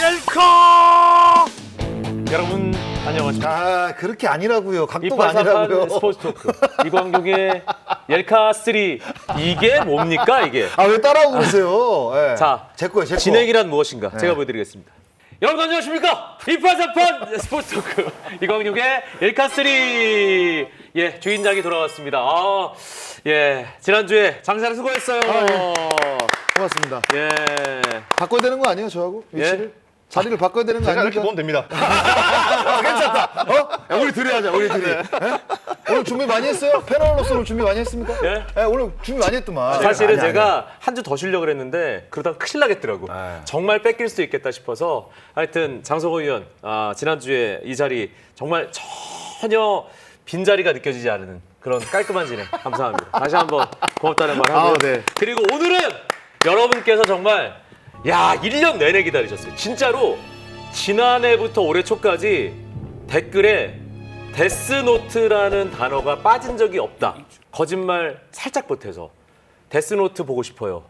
옐카! 여러분 안녕하십니까? 아 그렇게 아니라고요. 각도가 2838 아니라고요. 스포츠 토크 이광용의 옐카 3 이게 뭡니까 이게? 아 왜 따라오고 그러세요? 네. 자, 제 거예요, 제 거. 진행이란 무엇인가? 제가 보여드리겠습니다. 여러분 안녕하십니까? 2838 스포츠 토크 이광용의 옐카 3 예 주인장이 돌아왔습니다. 지난주에 장사를 수고했어요. 고맙습니다. 예. 바꿔야 되는 거 아니에요, 저하고 위치를? 자리를 바꿔야 되는 거 제가 아닙니까? 이렇게 보면 됩니다. 괜찮다. 야, 우리 둘이 하자, 우리 둘이. 예? 오늘 준비 많이 했어요? 패널로서 오늘 준비 많이 했습니까? 예? 오늘 준비 많이 했더만. 사실은 아니, 제가 한 주 더 쉬려고 그랬는데 그러다가 큰일 나겠더라고. 정말 뺏길 수도 있겠다 싶어서 하여튼 장성호 의원 지난주에 이 자리 정말 전혀 빈자리가 느껴지지 않는 그런 깔끔한 진행 감사합니다. 다시 한번 고맙다는 말 하고요. 네. 그리고 오늘은 여러분께서 정말 1년 내내 기다리셨어요. 진짜로 지난해부터 올해 초까지 댓글에 데스노트라는 단어가 빠진 적이 없다. 거짓말 살짝 보태서 데스노트 보고 싶어요.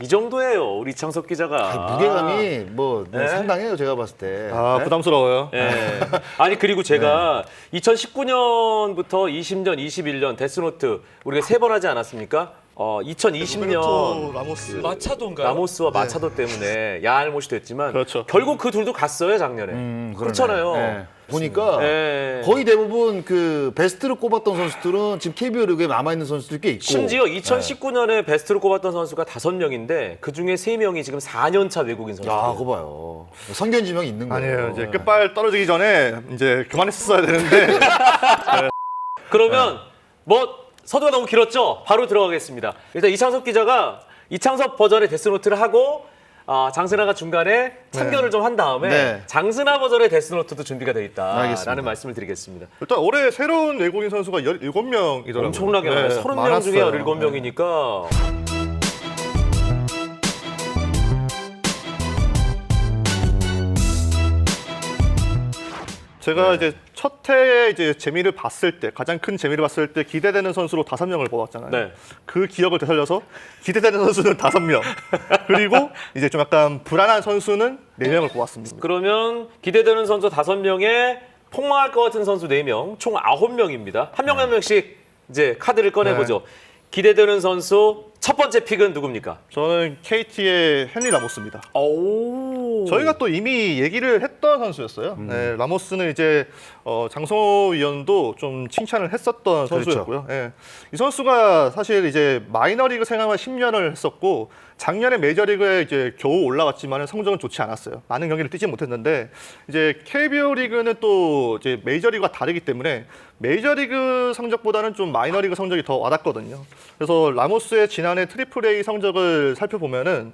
이 정도예요, 우리 이창섭 기자가. 무게감이 뭐 네? 상당해요, 제가 봤을 때. 아, 부담스러워요. 예. 아니 그리고 제가 2019년부터 20년, 21년 데스노트 우리가 3번 하지 않았습니까? 2020년 라모스. 마차도인가요? 라모스와 마차도 때문에 야알못이 됐지만 그렇죠. 결국 그 둘도 갔어요 작년에. 그러네. 그렇잖아요. 네. 보니까 예. 거의 대부분 그 베스트로 꼽았던 선수들은 지금 KBO 리그에 남아있는 선수들 꽤 있고. 심지어 2019년에 베스트로 꼽았던 선수가 5명인데 그 중에 3명이 지금 4년차 외국인 선수들. 야, 그거 봐요. 성견지명이 있는 거예요. 아니에요. 이제 끝발 떨어지기 전에 이제 그만했었어야 되는데. 그러면 서두가 너무 길었죠? 바로 들어가겠습니다. 일단 이창섭 기자가 이창섭 버전의 데스노트를 하고 장승아가 중간에 참견을 좀 한 다음에 네. 장승아 버전의 데스노트도 준비가 되어 있다라는 알겠습니다. 말씀을 드리겠습니다. 일단 올해 새로운 외국인 선수가 17명이더라고요. 엄청나게 많아요. 30명 중에 17명이니까. 제가 이제 첫 해에 이제 재미를 봤을 때 가장 큰 재미를 봤을 때 기대되는 선수로 5명을 뽑았잖아요. 네. 그 기억을 되살려서 기대되는 선수는 5명. 그리고 이제 좀 약간 불안한 선수는 4명을 뽑았습니다. 그러면 기대되는 선수 5명에 폭망할 것 같은 선수 4명, 총 9명입니다. 한 명 한 명씩 이제 카드를 꺼내보죠. 기대되는 선수 첫 번째 픽은 누굽니까? 저는 KT의 헨리 라모스입니다. 오. 저희가 또 이미 얘기를 했던 선수였어요. 네, 라모스는 이제 장성호 위원도 좀 칭찬을 했었던 선수였고요. 예. 이 선수가 사실 이제 마이너리그 생활만 10년을 했었고 작년에 메이저리그에 이제 겨우 올라갔지만 성적은 좋지 않았어요. 많은 경기를 뛰지 못했는데 이제 KBO 리그는 또 이제 메이저리그와 다르기 때문에 메이저리그 성적보다는 좀 마이너리그 성적이 더 와닿거든요. 그래서 라모스의 지난해 트리플 A 성적을 살펴보면은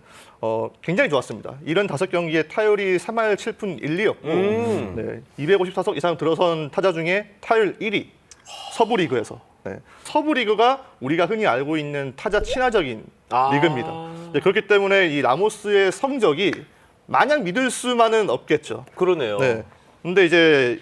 굉장히 좋았습니다. 75경기에 타율이 3할 7푼 1리였고 네, 254석 이상 들어선 타자 중에 타율 1위 서부 리그에서. 네, 서부 리그가 우리가 흔히 알고 있는 타자 친화적인 리그입니다. 네, 그렇기 때문에 이 라모스의 성적이 마냥 믿을 수만은 없겠죠. 그러네요. 네. 근데 이제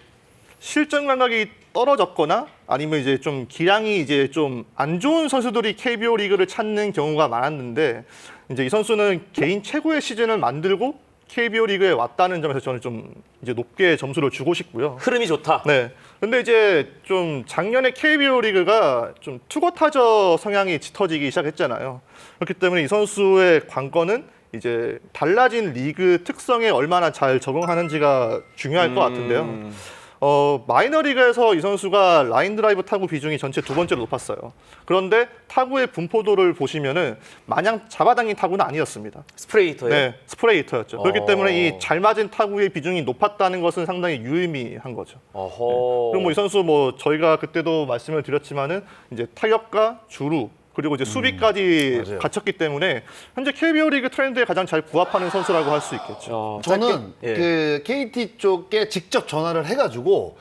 실전 감각이 떨어졌거나 아니면 이제 좀 기량이 이제 좀 안 좋은 선수들이 KBO 리그를 찾는 경우가 많았는데 이제 이 선수는 개인 최고의 시즌을 만들고 KBO 리그에 왔다는 점에서 저는 좀 이제 높게 점수를 주고 싶고요. 흐름이 좋다. 네. 근데 이제 좀 작년에 KBO 리그가 좀 투거 타저 성향이 짙어지기 시작했잖아요. 그렇기 때문에 이 선수의 관건은 이제 달라진 리그 특성에 얼마나 잘 적응하는지가 중요할 것 같은데요. 마이너리그에서 이 선수가 라인 드라이브 타구 비중이 전체 2번째로 높았어요. 그런데 타구의 분포도를 보시면은 마냥 잡아당긴 타구는 아니었습니다. 스프레이터예요? 네, 스프레이터였죠. 그렇기 때문에 이 잘 맞은 타구의 비중이 높았다는 것은 상당히 유의미한 거죠. 어허. 그리고 이 선수 저희가 그때도 말씀을 드렸지만은 이제 타격과 주루 그리고 이제 수비까지 맞아요. 갖췄기 때문에 현재 KBO 리그 트렌드에 가장 잘 부합하는 선수라고 할 수 있겠죠. 저는 짧게, 예. 그 KT 쪽에 직접 전화를 해가지고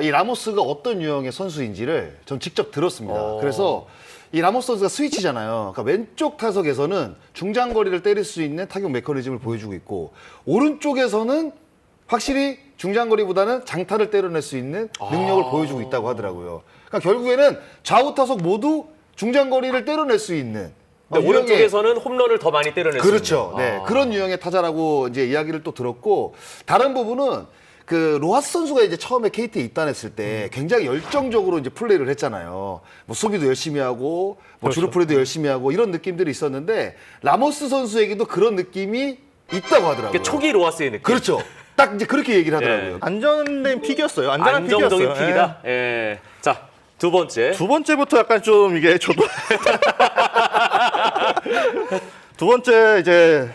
이 라모스가 어떤 유형의 선수인지를 전 직접 들었습니다. 그래서 이 라모스 선수가 스위치잖아요. 그러니까 왼쪽 타석에서는 중장거리를 때릴 수 있는 타격 메커니즘을 보여주고 있고 오른쪽에서는 확실히 중장거리보다는 장타를 때려낼 수 있는 능력을 보여주고 있다고 하더라고요. 그러니까 결국에는 좌우 타석 모두 중장거리를 때려낼 수 있는 근데 오른쪽에서는 홈런을 더 많이 때려냈습니다. 그렇죠. 네, 그런 유형의 타자라고 이제 이야기를 또 들었고 다른 부분은 그 로하스 선수가 이제 처음에 KT에 입단했을 때 굉장히 열정적으로 이제 플레이를 했잖아요. 뭐 수비도 열심히 하고 뭐 그렇죠. 주루 플레이도 열심히 하고 이런 느낌들이 있었는데 라모스 선수에게도 그런 느낌이 있다고 하더라고요. 그러니까 초기 로하스의 느낌. 그렇죠. 딱 이제 그렇게 얘기를 하더라고요. 안전된 픽이었어요. 안전한 안정적인 픽이었어요. 픽이다. 예. 자, 두 번째. 두 번째부터 약간 좀 이게 저도 두 번째 이제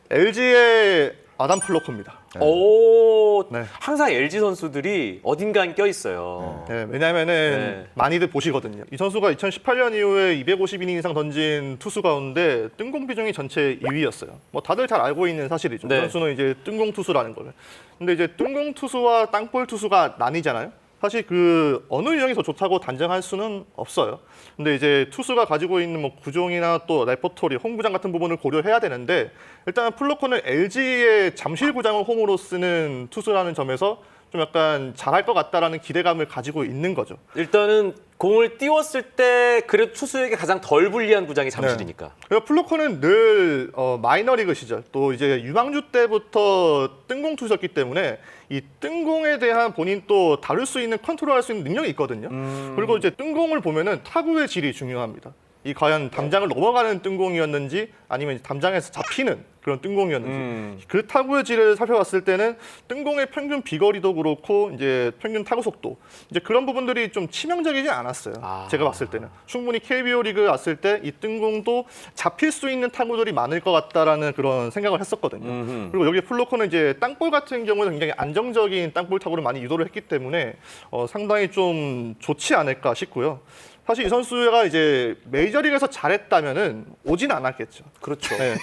LG의 아담 플로커입니다. 오, 네. 항상 LG 선수들이 어딘가에 껴 있어요. 네, 왜냐면은 네. 많이들 보시거든요. 이 선수가 2018년 이후에 250이닝 이상 던진 투수 가운데 뜬공 비중이 전체 2위였어요. 뭐 다들 잘 알고 있는 사실이죠. 네. 이 선수는 이제 뜬공 투수라는 거를. 근데 이제 뜬공 투수와 땅볼 투수가 나뉘잖아요. 사실 그 어느 유형이 더 좋다고 단정할 수는 없어요. 근데 이제 투수가 가지고 있는 뭐 구종이나 또 레퍼토리, 홈구장 같은 부분을 고려해야 되는데 일단 플로커는 LG의 잠실구장을 홈으로 쓰는 투수라는 점에서 좀 약간 잘할 것 같다라는 기대감을 가지고 있는 거죠. 일단은 공을 띄웠을 때 그래도 투수에게 가장 덜 불리한 구장이 잠실이니까. 그리고 플로커는 늘 마이너리그 시절 또 이제 유망주 때부터 뜬공 투수였기 때문에 이 뜬공에 대한 본인 또 다룰 수 있는 컨트롤할 수 있는 능력이 있거든요. 그리고 이제 뜬공을 보면은 타구의 질이 중요합니다. 이 과연 담장을 넘어가는 뜬공이었는지 아니면 담장에서 잡히는 그런 뜬공이었는지 그 타구의 질을 살펴봤을 때는 뜬공의 평균 비거리도 그렇고 이제 평균 타구 속도 이제 그런 부분들이 좀 치명적이지 않았어요. 제가 봤을 때는 충분히 KBO 리그 왔을 때 이 뜬공도 잡힐 수 있는 타구들이 많을 것 같다라는 그런 생각을 했었거든요. 그리고 여기 플로커는 이제 땅볼 같은 경우는 굉장히 안정적인 땅볼 타구를 많이 유도를 했기 때문에 상당히 좀 좋지 않을까 싶고요. 사실 이 선수가 이제 메이저리그에서 잘했다면은 오진 않았겠죠. 그렇죠. 네.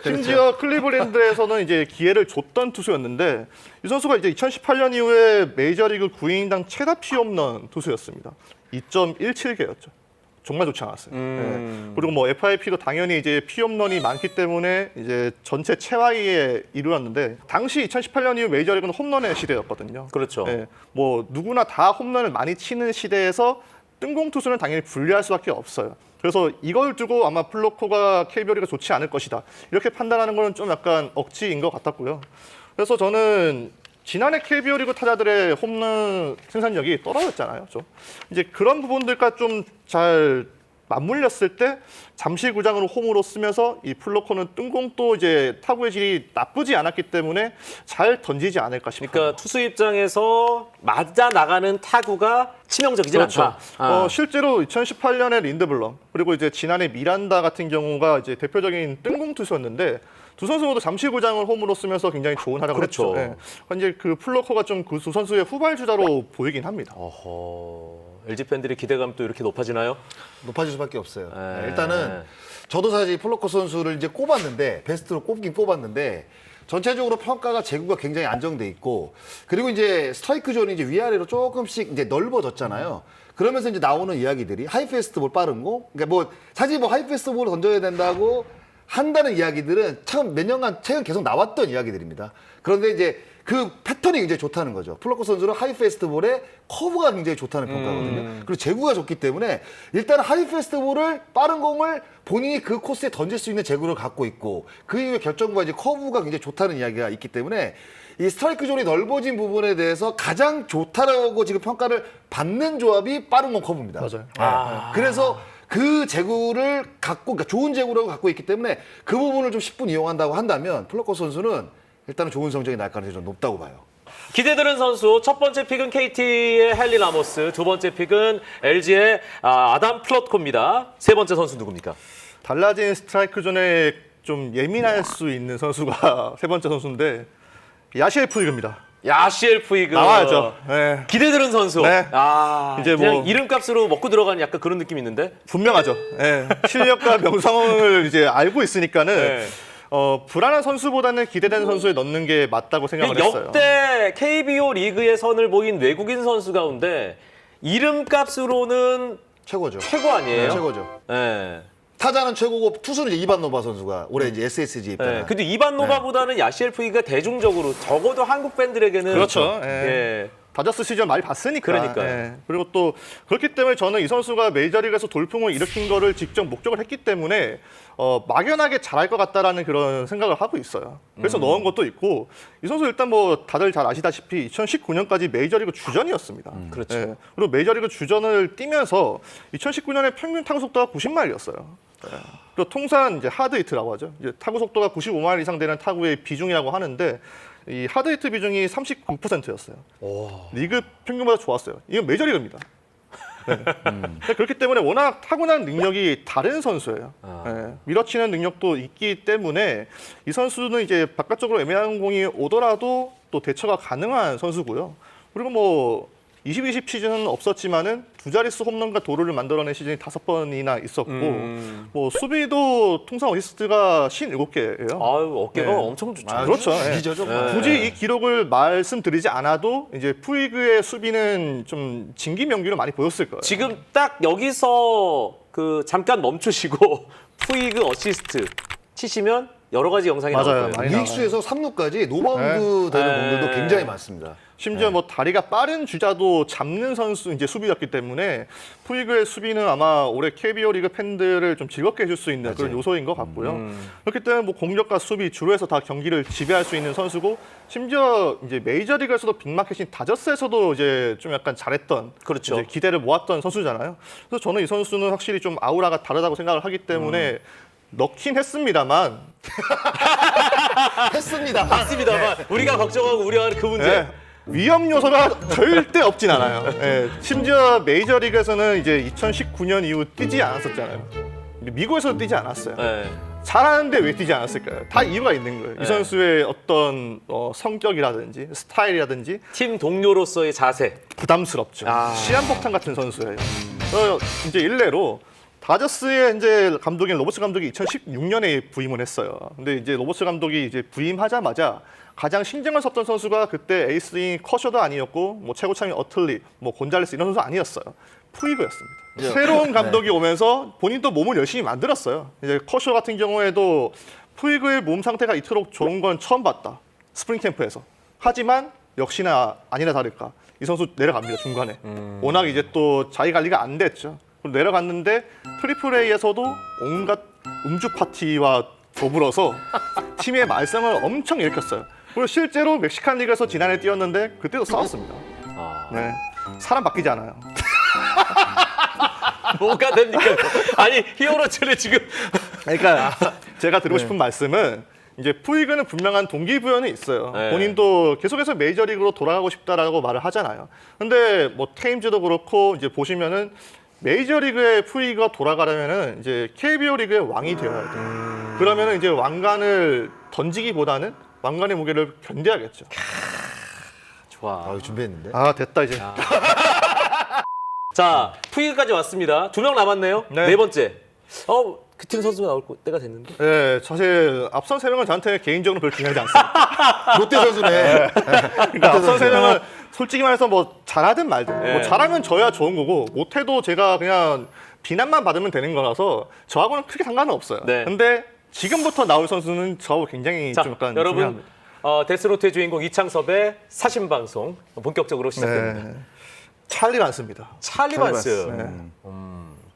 심지어 클리블랜드에서는 이제 기회를 줬던 투수였는데 이 선수가 이제 2018년 이후에 메이저리그 9이닝당 최다 피홈런 투수였습니다. 2.17개였죠. 정말 좋지 않았어요. 네. 그리고 뭐 FIP도 당연히 이제 피홈런이 많기 때문에 이제 전체 최하위에 이르렀는데 당시 2018년 이후 메이저리그는 홈런의 시대였거든요. 그렇죠. 네. 뭐 누구나 다 홈런을 많이 치는 시대에서 뜬공 투수는 당연히 분리할 수밖에 없어요. 그래서 이걸 두고 아마 플로커가 KBO 리그가 좋지 않을 것이다. 이렇게 판단하는 거는 좀 약간 억지인 것 같았고요. 그래서 저는 지난해 KBO 리그 타자들의 홈런 생산력이 떨어졌잖아요. 좀 이제 그런 부분들과 좀 잘 맞물렸을 때 잠실구장으로 홈으로 쓰면서 이 플로커는 뜬공도 이제 타구의 질이 나쁘지 않았기 때문에 잘 던지지 않을까 싶어요. 그러니까 투수 입장에서 맞아 나가는 타구가 치명적이진 그렇죠. 않다. 실제로 2018년에 린드블럼 그리고 이제 지난해 미란다 같은 경우가 이제 대표적인 뜬공 투수였는데 두 선수 모두 잠실구장을 홈으로 쓰면서 굉장히 좋은 활약을 그렇죠. 했죠. 네. 이제 그 플로커가 좀 그 두 선수의 후발주자로 보이긴 합니다. 어허. LG 팬들의 기대감도 이렇게 높아지나요? 높아질 수밖에 없어요. 네. 일단은 저도 사실 플로커 선수를 이제 꼽았는데 베스트로 꼽긴 뽑았는데 전체적으로 평가가 제구가 굉장히 안정돼 있고 그리고 이제 스트라이크 존이 이제 위아래로 조금씩 이제 넓어졌잖아요. 그러면서 이제 나오는 이야기들이 하이패스트볼 빠른 거, 그러니까 뭐 사실 뭐 하이패스트볼을 던져야 된다고 한다는 이야기들은 참 몇 년간 최근 계속 나왔던 이야기들입니다. 그런데 이제 그 패턴이 굉장히 좋다는 거죠. 플로커 선수는 하이패스트볼에 커브가 굉장히 좋다는 평가거든요. 그리고 제구가 좋기 때문에 일단 하이패스트볼을 빠른 공을 본인이 그 코스에 던질 수 있는 제구를 갖고 있고 그 이후에 결정과 이제 커브가 굉장히 좋다는 이야기가 있기 때문에 이 스트라이크 존이 넓어진 부분에 대해서 가장 좋다라고 지금 평가를 받는 조합이 빠른 공 커브입니다. 맞아요. 그래서 그 제구를 갖고, 그러니까 좋은 제구를 갖고 있기 때문에 그 부분을 좀 10분 이용한다고 한다면 플로커 선수는 일단은 좋은 성적이 날 가능성이 좀 높다고 봐요. 기대되는 선수 첫 번째 픽은 KT의 헨리 라모스, 두 번째 픽은 LG의 아담 플로커입니다. 세 번째 선수 누굽니까? 달라진 스트라이크 존에 좀 예민할 수 있는 선수가 세 번째 선수인데 야시엘 푸이그입니다. 야시엘 푸이그 나와야죠. 네. 기대되는 선수. 네. 이제 이제 그냥 뭐- 이름값으로 먹고 들어가는 약간 그런 느낌이 있는데. 분명하죠. 예. 실력과 명성을 이제 알고 있으니까는 네. 불안한 선수보다는 기대되는 선수에 넣는 게 맞다고 생각을 했어요. 역대 KBO 리그의 선을 보인 외국인 선수 가운데 이름값으로는 최고죠. 최고 아니에요? 네, 최고죠. 네. 타자는 최고고 투수는 이제 이반 노바 선수가 올해 이제 SSG 입단. 네. 근데 이반 노바보다는 야시엘 푸이가 대중적으로 적어도 한국 팬들에게는 그렇죠. 예. 예. 다저스 시절 많이 봤으니까. 그러니까요. 예. 그리고 또 그렇기 때문에 저는 이 선수가 메이저리그에서 돌풍을 일으킨 거를 직접 목격을 했기 때문에 막연하게 잘할 것 같다라는 그런 생각을 하고 있어요. 그래서 넣은 것도 있고 이 선수 일단 뭐 다들 잘 아시다시피 2019년까지 메이저리그 주전이었습니다. 그렇죠. 예. 그리고 메이저리그 주전을 뛰면서 2019년에 평균 타구 속도가 90마일이었어요. 그리고 통산 이제 하드히트라고 하죠. 이제 타구 속도가 95마일 이상 되는 타구의 비중이라고 하는데 이 하드히트 비중이 39%였어요. 리그 평균보다 좋았어요. 이건 메이저리그입니다. 네. 그렇기 때문에 워낙 타고난 능력이 다른 선수예요. 네. 밀어치는 능력도 있기 때문에 이 선수는 이제 바깥쪽으로 애매한 공이 오더라도 또 대처가 가능한 선수고요. 그리고 뭐 20-20 시즌은 없었지만은 두 자릿수 홈런과 도루를 만들어낸 시즌이 5번이나 있었고 뭐 수비도 통산 어시스트가 57개예요. 아유, 어깨가 네. 엄청 좋죠. 그렇죠. 예. 기저죠. 굳이 이 기록을 말씀드리지 않아도 이제 푸이그의 수비는 좀 진기명기로 많이 보였을 거예요. 지금 딱 여기서 그 잠깐 멈추시고 푸이그 어시스트 치시면 여러 가지 영상이 맞아요. 나올 거예요. 많이 나와요. 우익수에서 3루까지 노바운드 되는 네. 공들도 굉장히 많습니다. 심지어 뭐 다리가 빠른 주자도 잡는 선수 이제 수비였기 때문에 푸이그의 수비는 아마 올해 KBO 리그 팬들을 좀 즐겁게 해줄 수 있는 그런 요소인 것 같고요. 그렇기 때문에 뭐 공격과 수비 주로 해서 다 경기를 지배할 수 있는 선수고 심지어 이제 메이저리그에서도 빅마켓인 다저스에서도 이제 좀 약간 잘했던 그렇죠. 이제 기대를 모았던 선수잖아요. 그래서 저는 이 선수는 확실히 좀 아우라가 다르다고 생각을 하기 때문에 넣긴 했습니다만 했습니다. 맞습니다만 우리가 걱정하고 우려하는 그 문제. 예, 위험 요소가 절대 없진 않아요. 예, 심지어 메이저리그에서는 이제 2019년 이후 뛰지 않았었잖아요. 미국에서도 뛰지 않았어요. 네. 잘하는데 왜 뛰지 않았을까요? 다 이유가 있는 거예요. 네. 이 선수의 어떤 성격이라든지 스타일이라든지 팀 동료로서의 자세. 부담스럽죠. 아. 시한폭탄 같은 선수예요. 이제 일례로 다저스의 이제 감독인 로버츠 감독이 2016년에 부임을 했어요. 근데 이제 로버츠 감독이 이제 부임하자마자 가장 신경을 썼던 선수가 그때 에이스인 커쇼도 아니었고 뭐 최고참인 어틀리, 뭐 곤잘레스 이런 선수 아니었어요. 푸이그였습니다. 새로운 감독이 오면서 본인도 몸을 열심히 만들었어요. 이제 커쇼 같은 경우에도 푸이그의 몸 상태가 이토록 좋은 건 처음 봤다. 스프링 캠프에서. 하지만 역시나 아니나 다를까 이 선수 내려갑니다 중간에. 워낙 이제 또 자기 관리가 안 됐죠. 그럼 내려갔는데 트리플 A에서도 온갖 음주 파티와 더불어서 팀의 말썽을 엄청 일으켰어요. 그리고 실제로 멕시칸 리그에서 지난해 뛰었는데 그때도 싸웠습니다. 아. 네, 사람 바뀌지 않아요. 뭐가 됩니까? 아니 히어로즈를 지금 그러니까 제가 드리고 싶은 말씀은 이제 푸이그는 분명한 동기부여는 있어요. 네. 본인도 계속해서 메이저리그로 돌아가고 싶다라고 말을 하잖아요. 근데 뭐 테임즈도 그렇고 이제 보시면은 메이저리그의 푸이그가 돌아가려면은 이제 KBO 리그의 왕이 되어야 돼요. 그러면은 이제 왕관을 던지기보다는 왕관의 무게를 견뎌야겠죠. 좋아. 준비했는데. 아 됐다 이제. 자 푸이그까지 왔습니다. 2명 남았네요. 네. 네 번째. 그 팀 선수가 나올 때가 됐는데. 네, 사실 앞선 세 명은 저한테 개인적으로 별로 중요하지 않습니다. 롯데 선수네. 그러니까 앞선 세 명은 솔직히 말해서 뭐 잘하든 말든 네. 뭐 잘하면 저야 좋은 거고 못해도 제가 그냥 비난만 받으면 되는 거라서 저하고는 크게 상관은 없어요. 네. 근데 지금부터 나올 선수는 저하고 굉장히 자 좀 약간 여러분 중요합니다. 데스노트의 주인공 이창섭의 사신 방송 본격적으로 시작됩니다. 네. 찰리 반스입니다. 찰리 반스. 네.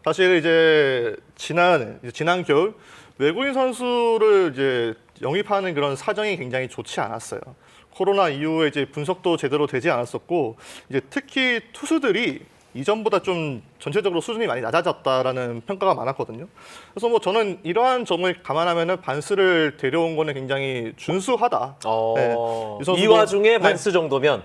사실 이제 지난 겨울 외국인 선수를 이제 영입하는 그런 사정이 굉장히 좋지 않았어요. 코로나 이후에 이제 분석도 제대로 되지 않았었고 이제 특히 투수들이 이전보다 좀 전체적으로 수준이 많이 낮아졌다라는 평가가 많았거든요. 그래서 뭐 저는 이러한 점을 감안하면은 반스를 데려온 거는 굉장히 준수하다. 네. 이 와중에 반스 정도면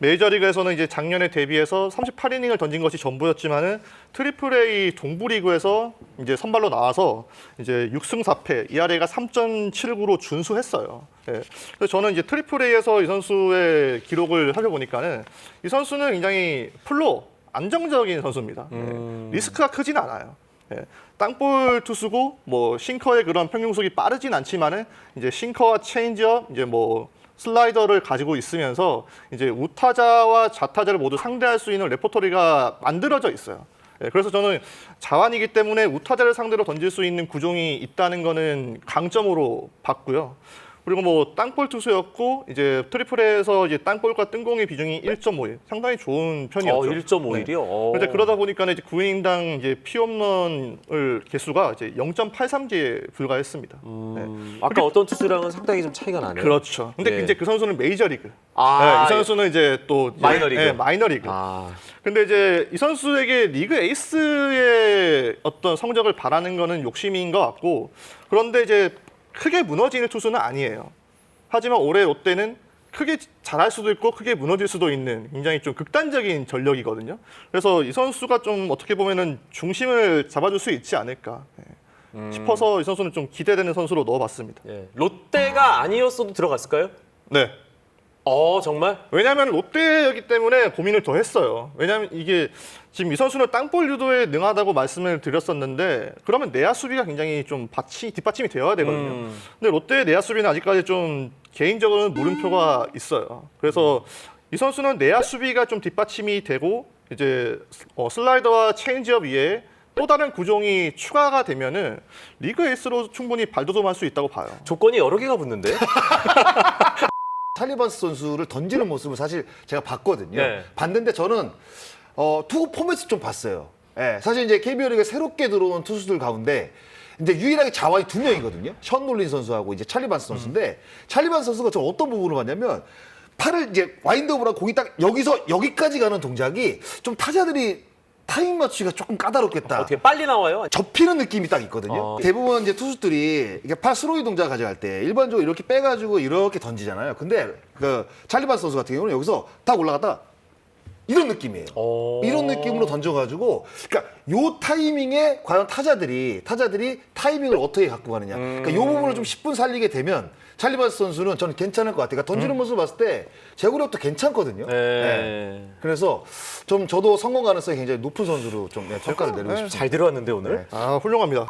메이저리그에서는 이제 작년에 데뷔해서 38이닝을 던진 것이 전부였지만은 트리플 A 동부 리그에서 이제 선발로 나와서 이제 6승 4패, ERA가 3.79로 준수했어요. 예. 그래서 저는 이제 트리플 A에서 이 선수의 기록을 살펴보니까는 이 선수는 굉장히 플로 안정적인 선수입니다. 예. 리스크가 크진 않아요. 예. 땅볼 투수고 뭐 싱커의 그런 평균 속이 빠르진 않지만은 이제 싱커와 체인지업 이제 뭐 슬라이더를 가지고 있으면서 이제 우타자와 좌타자를 모두 상대할 수 있는 레퍼토리가 만들어져 있어요. 예, 그래서 저는 자완이기 때문에 우타자를 상대로 던질 수 있는 구종이 있다는 거는 강점으로 봤고요. 그리고 뭐 땅볼 투수였고 이제 트리플에서 이제 땅볼과 뜬공의 비중이 1.5일 상당히 좋은 편이었죠. 1.5일이요. 그런데 그러다 보니까 이제 9이닝당 이제 피홈런을 개수가 이제 0.83개에 불과했습니다. 네. 아까 어떤 투수랑은 상당히 좀 차이가 나네요. 그렇죠. 근데 예. 이제 그 선수는 메이저리그. 아, 이 선수는 이제 또 마이너리그. 네, 마이너리그. 아, 근데 이제 이 선수에게 리그 에이스의 어떤 성적을 바라는 거는 욕심인 것 같고, 그런데 이제 크게 무너지는 투수는 아니에요. 하지만 올해 롯데는 크게 잘할 수도 있고 크게 무너질 수도 있는 굉장히 좀 극단적인 전력이거든요. 그래서 이 선수가 좀 어떻게 보면은 중심을 잡아줄 수 있지 않을까 싶어서 이 선수는 좀 기대되는 선수로 넣어봤습니다. 예. 롯데가 아니었어도 들어갔을까요? 네. 정말? 왜냐하면 롯데였기 때문에 고민을 더 했어요. 왜냐하면 이게 지금 이 선수는 땅볼 유도에 능하다고 말씀을 드렸었는데 그러면 내야 수비가 굉장히 좀 뒷받침이 되어야 되거든요. 근데 롯데의 내야 수비는 아직까지 좀 개인적으로는 물음표가 있어요. 그래서 이 선수는 내야 수비가 좀 뒷받침이 되고 이제 슬라이더와 체인지업 위에 또 다른 구종이 추가가 되면은 리그 에이스로 충분히 발돋움할 수 있다고 봐요. 조건이 여러 개가 붙는데? 찰리 반스 선수를 던지는 모습을 사실 제가 봤거든요. 네. 봤는데 저는 투구 포맷을 좀 봤어요. 예, 사실 이제 KBO 리그에 새롭게 들어온 투수들 가운데 이제 유일하게 자완이 2명이거든요. 션 놀린 선수하고 이제 찰리 반스 선수인데 찰리 반스 선수가 저 어떤 부분을 봤냐면 팔을 이제 와인드업으로 공이 딱 여기서 여기까지 가는 동작이 좀 타자들이 타임 맞추기가 조금 까다롭겠다. 어떻게 빨리 나와요? 접히는 느낌이 딱 있거든요. 어. 대부분 이제 투수들이 이게 팔 스로이 동작 가져갈 때 일반적으로 이렇게 빼가지고 이렇게 던지잖아요. 근데 그 찰리 반스 선수 같은 경우는 여기서 딱 올라갔다 이런 느낌이에요. 이런 느낌으로 던져가지고, 그러니까 요 타이밍에 과연 타자들이 타이밍을 어떻게 갖고 가느냐. 그러니까 요 부분을 좀 10분 살리게 되면 찰리 반스 선수는 저는 괜찮을 것 같아요. 그러니까 던지는 모습을 봤을 때 제구력도 괜찮거든요. 네. 그래서 좀 저도 성공 가능성이 굉장히 높은 선수로 좀 평가를 내리고 싶습니다. 잘 들어왔는데 오늘? 네. 아, 훌륭합니다.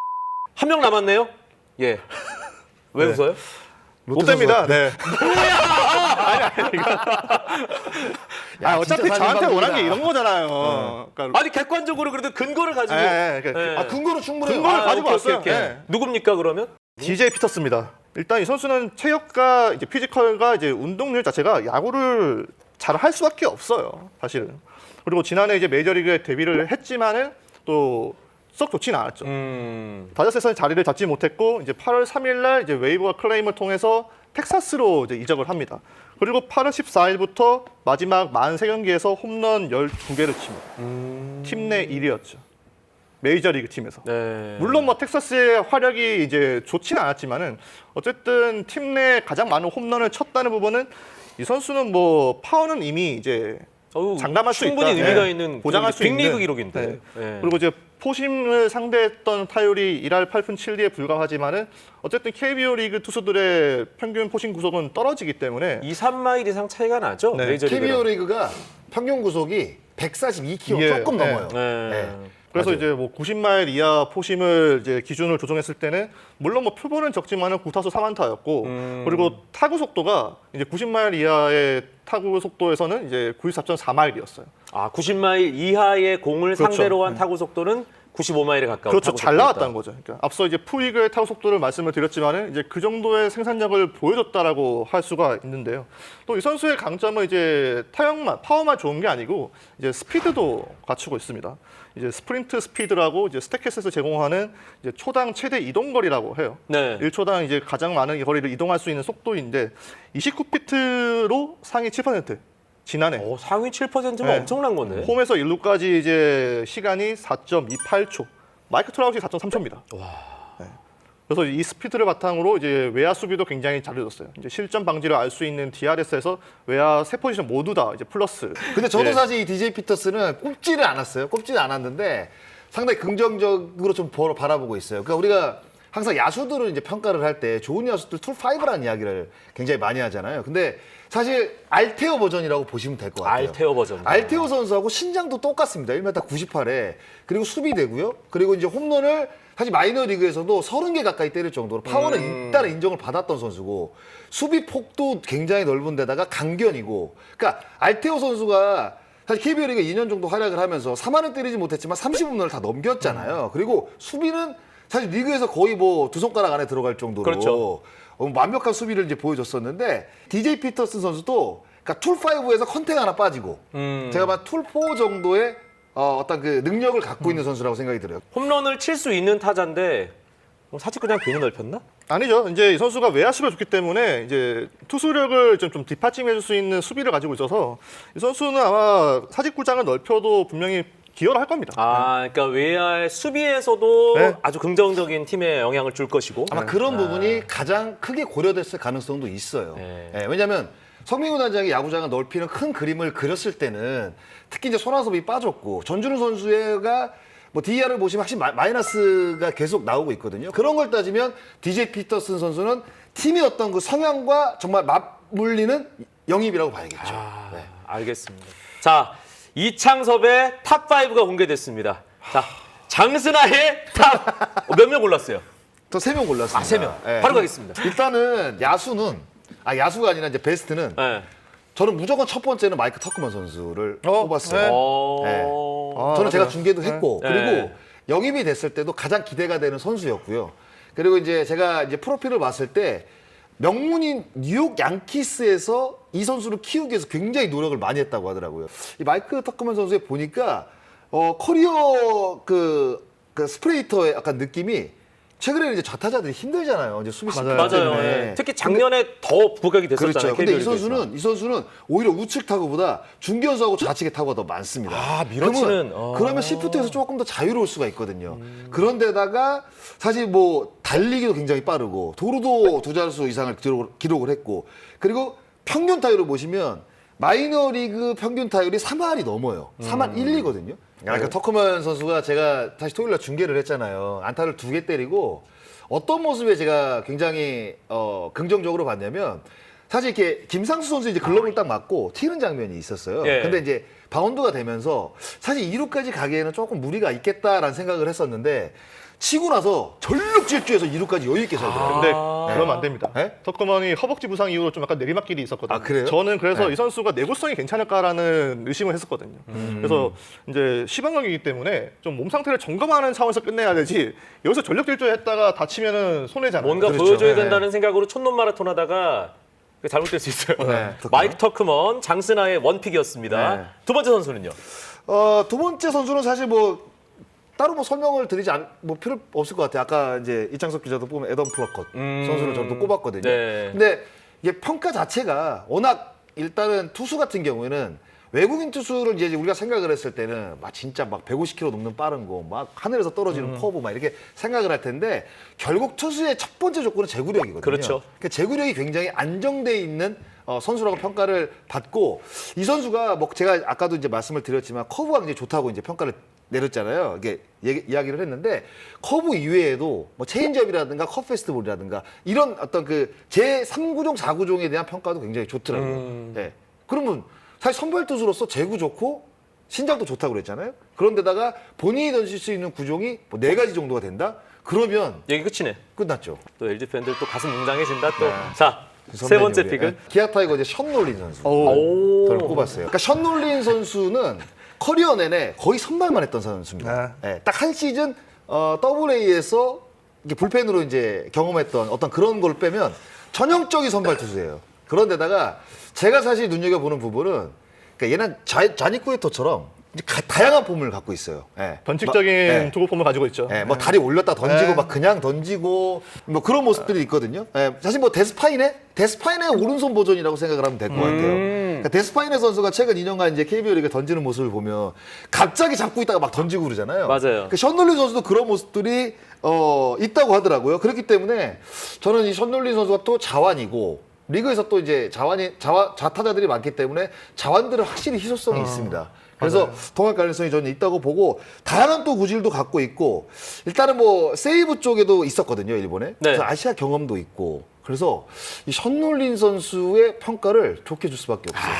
한 명 남았네요? 예. 왜 네. 웃어요? 롯데입니다. 네. 야, 어차피 진짜 저한테 사진 원한 게 방송이다. 이런 거잖아요. 그러니까 아니 객관적으로 그래도 근거를 가지고 그러니까 아, 근거로 충분해요. 근거를 가지고 오케이, 왔어요. 오케이, 오케이. 네. 누굽니까 그러면? DJ 피터스입니다. 일단 이 선수는 체력과 이제 피지컬과 이제 운동률 자체가 야구를 잘 할 수밖에 없어요, 사실은. 그리고 지난해 이제 메이저리그에 데뷔를 했지만은 또 썩 좋지는 않았죠. 다저스에서는 자리를 잡지 못했고 이제 8월 3일 날 이제 웨이브와 클레임을 통해서 텍사스로 이제 이적을 합니다. 그리고 8월 14일부터 마지막 43경기에서 홈런 12개를 칩니다. 팀 내 1위였죠. 메이저리그 팀에서. 네. 물론 뭐 텍사스의 화력이 이제 좋지는 않았지만은 어쨌든 팀 내 가장 많은 홈런을 쳤다는 부분은 이 선수는 뭐 파워는 이미 이제 장담할 수 충분히 있다. 의미가 네. 있는 보장할 수 빅리그 있는. 기록인데. 네. 네. 그리고 이제 포심을 상대했던 타율이 1할 8푼 7리에 불과하지만은 어쨌든 KBO 리그 투수들의 평균 포심 구속은 떨어지기 때문에 2, 3마일 이상 차이가 나죠. 네. 메이저리그랑. KBO 리그가 평균 구속이 142km 예, 조금 네. 넘어요. 네. 그래서 맞아요. 이제 뭐 90마일 이하 포심을 이제 기준을 조정했을 때는 물론 뭐 표본은 적지만은 9타수 3안타였고 그리고 타구 속도가 이제 90마일 이하의 타구 속도에서는 이제 94.4마일이었어요. 90마일 이하의 공을 그렇죠. 상대로 한 타구 속도는 95마일에 가까운 그렇죠. 타구 잘 속도였다. 나왔다는 거죠. 그러니까 앞서 이제 프리그의 타구 속도를 말씀을 드렸지만은 이제 그 정도의 생산력을 보여줬다라고 할 수가 있는데요. 또 이 선수의 강점은 이제 파워만 좋은 게 아니고 이제 스피드도 갖추고 있습니다. 이제 스프린트 스피드라고 이제 스태켓에서 제공하는 이제 초당 최대 이동 거리라고 해요. 네. 1초당 이제 가장 많은 거리를 이동할 수 있는 속도인데 29피트로 상위 7%. 지난해 상위 7%면 네. 엄청난 거네. 홈에서 1루까지 이제 시간이 4.28초. 마이크 트라우트이 4.3초입니다. 그래서 이 스피드를 바탕으로 이제 외야 수비도 굉장히 잘해줬어요. 이제 실점 방지를 알 수 있는 DRS에서 외야 세 포지션 모두 다 이제 플러스. 근데 저도 네. 사실 이 DJ 피터스는 꼽지를 않았어요. 꼽지는 않았는데 상당히 긍정적으로 좀 바라보고 있어요. 그러니까 우리가 항상 야수들을 이제 평가를 할 때 좋은 야수들 툴 5라는 이야기를 굉장히 많이 하잖아요. 근데 사실 알테오 버전이라고 보시면 될 것 같아요. 알테오 버전. 알테오 선수하고 신장도 똑같습니다. 1m 98에. 그리고 수비되고요. 그리고 이제 홈런을 사실 마이너 리그에서도 30개 가까이 때릴 정도로 파워는 일단 인정을 받았던 선수고 수비 폭도 굉장히 넓은 데다가 강견이고. 그러니까 알테오 선수가 사실 KBO 리그 2년 정도 활약을 하면서 3할은 때리지 못했지만 30홈런을 다 넘겼잖아요. 그리고 수비는 사실 리그에서 거의 뭐 두 손가락 안에 들어갈 정도로 그렇죠. 완벽한 수비를 이제 보여줬었는데 DJ 피터슨 선수도 그러니까 툴5에서 컨택 하나 빠지고 제가 봐 툴4 정도의 어떤 그 능력을 갖고 있는 선수라고 생각이 들어요. 홈런을 칠 수 있는 타자인데 사실 그냥 괜히 넓혔나? 아니죠. 이제 이 선수가 외야수가 좋기 때문에 이제 투수력을 좀 뒷받침해줄 수 있는 수비를 가지고 있어서 이 선수는 아마 사직구장을 넓혀도 분명히 기여를 할 겁니다. 그러니까 외야의 수비에서도 네. 아주 긍정적인 팀에 영향을 줄 것이고. 아마 그런 부분이 가장 크게 고려됐을 가능성도 있어요. 네. 예, 왜냐하면 성민구 단장이 야구장을 넓히는 큰 그림을 그렸을 때는 특히 이제 손아섭이 빠졌고 전준우 선수가 뭐 DER을 보시면 확실히 마이너스가 계속 나오고 있거든요. 그런 걸 따지면 DJ 피터슨 선수는 팀의 어떤 그 성향과 정말 맞물리는 영입이라고 봐야겠죠. 네. 알겠습니다. 자, 이창섭의 탑5가 공개됐습니다. 자, 장스나의 탑 몇 명 골랐어요? 저 3명 골랐습니다. 3명. 예. 바로 가겠습니다. 일단은 야수가 아니라 이제 베스트는 네. 저는 무조건 첫 번째는 마이크 터크먼 선수를 뽑았어요. 네. 저는 제가 맞아요. 중계도 했고 네. 그리고 네. 영입이 됐을 때도 가장 기대가 되는 선수였고요. 그리고 이제 제가 이제 프로필을 봤을 때 명문인 뉴욕 양키스에서 이 선수를 키우기 위해서 굉장히 노력을 많이 했다고 하더라고요. 이 마이크 터크먼 선수에 보니까 커리어 그 스프레이터의 약간 느낌이 최근에 이제 좌타자들이 힘들잖아요. 이제 수비 시스템 맞아요. 맞아요. 때문에. 예. 특히 작년에 더 부각이 됐었잖아요. 그렇죠. 근데 KBO 리그에서. 이 선수는 오히려 우측 타구보다 중견수하고 좌측의 타구가 더 많습니다. 밀어치는. 그러면 시프트에서 조금 더 자유로울 수가 있거든요. 그런데다가 사실 뭐 달리기도 굉장히 빠르고 도루도 2자릿수 이상을 기록을 했고 그리고 평균 타율을 보시면 마이너리그 평균 타율이 3할이 넘어요. 3할 1리거든요. 그러니까 터크먼 선수가 제가 다시 토요일 날 중계를 했잖아요. 안타를 2개 때리고 어떤 모습에 제가 굉장히 긍정적으로 봤냐면 사실 이렇게 김상수 선수 이제 글러브를 딱 맞고 튀는 장면이 있었어요. 예. 근데 이제 바운드가 되면서 사실 2루까지 가기에는 조금 무리가 있겠다라는 생각을 했었는데 치고 나서 전력 질주해서 2루까지 여유 있게 살더라고요. 근데 그러면 안 됩니다. 네? 터커먼이 허벅지 부상 이후로 좀 약간 내리막길이 있었거든요. 아, 그래요? 저는 그래서 네. 이 선수가 내구성이 괜찮을까라는 의심을 했었거든요. 그래서 이제 시범경기이기 때문에 좀 몸 상태를 점검하는 차원에서 끝내야 되지 여기서 전력 질주했다가 다치면은 손해잖아요. 뭔가 그렇죠. 보여줘야 네. 된다는 생각으로 촌놈 마라톤 하다가 그게 잘못될 수 있어요. 네. 마이크 터크먼, 장스나의 원픽이었습니다. 네. 두 번째 선수는요? 두 번째 선수는 사실 뭐 따로 뭐 설명을 드리지 뭐 필요 없을 것 같아요. 아까 이제 이창섭 기자도 보면 에던 플러컷 선수를 저도 꼽았거든요. 네. 근데 이게 평가 자체가 워낙 일단은 투수 같은 경우에는 외국인 투수를 이제 우리가 생각을 했을 때는 막 진짜 막 150km 넘는 빠른 거, 막 하늘에서 떨어지는 커브 막 이렇게 생각을 할 텐데 결국 투수의 첫 번째 조건은 제구력이거든요. 그렇죠. 그러니까 제구력이 굉장히 안정돼 있는 선수라고 평가를 받고 이 선수가 뭐 제가 아까도 이제 말씀을 드렸지만 커브가 굉장히 좋다고 이제 평가를 내렸잖아요. 이게 이야기를 했는데 커브 이외에도 뭐 체인지업이라든가 컷 페스트볼이라든가 이런 어떤 그 제 3구종, 4구종에 대한 평가도 굉장히 좋더라고요. 네. 그러면 사실 선발 투수로서 제구 좋고 신장도 좋다고 그랬잖아요. 그런데다가 본인이 던질 수 있는 구종이 뭐 4가지 정도가 된다? 그러면 얘기 끝이네. 끝났죠. 또 LG 팬들 또 가슴 웅장해진다 또. 네. 자, 세 번째 선배님, 픽은? 기아 타이거 이제 션 놀린 선수. 오. 저를 꼽았어요. 그러니까 션 놀린 선수는 커리어 내내 거의 선발만 했던 선수입니다. 딱 한 시즌 WA에서 이게 불펜으로 이제 경험했던 어떤 그런 걸 빼면 전형적인 선발 투수예요. 그런데다가 제가 사실 눈여겨보는 부분은 그러니까 얘는 자니쿠에토처럼 다양한 폼을 갖고 있어요. 예. 변칙적인 투구 폼을 가지고 있죠. 뭐 다리 올렸다 던지고 네. 막 그냥 던지고 뭐 그런 모습들이 있거든요. 예, 사실 뭐 데스파인의 오른손 버전이라고 생각을 하면 될 것 같아요. 그러니까 데스파이네 선수가 최근 2년간 이제 KBO 리그 던지는 모습을 보면 갑자기 잡고 있다가 막 던지고 그러잖아요. 맞아요. 그 션놀린 선수도 그런 모습들이 있다고 하더라고요. 그렇기 때문에 저는 이 션놀린 선수가 또 자완이고 리그에서 또 이제 좌타자들이 많기 때문에 자완들은 확실히 희소성이 있습니다. 그래서 통합 가능성이 저는 있다고 보고 다양한 또 구질도 갖고 있고 일단은 뭐 세이브 쪽에도 있었거든요 일본에. 네. 그래서 아시아 경험도 있고 그래서 이 션놀린 선수의 평가를 좋게 줄 수밖에 없어요.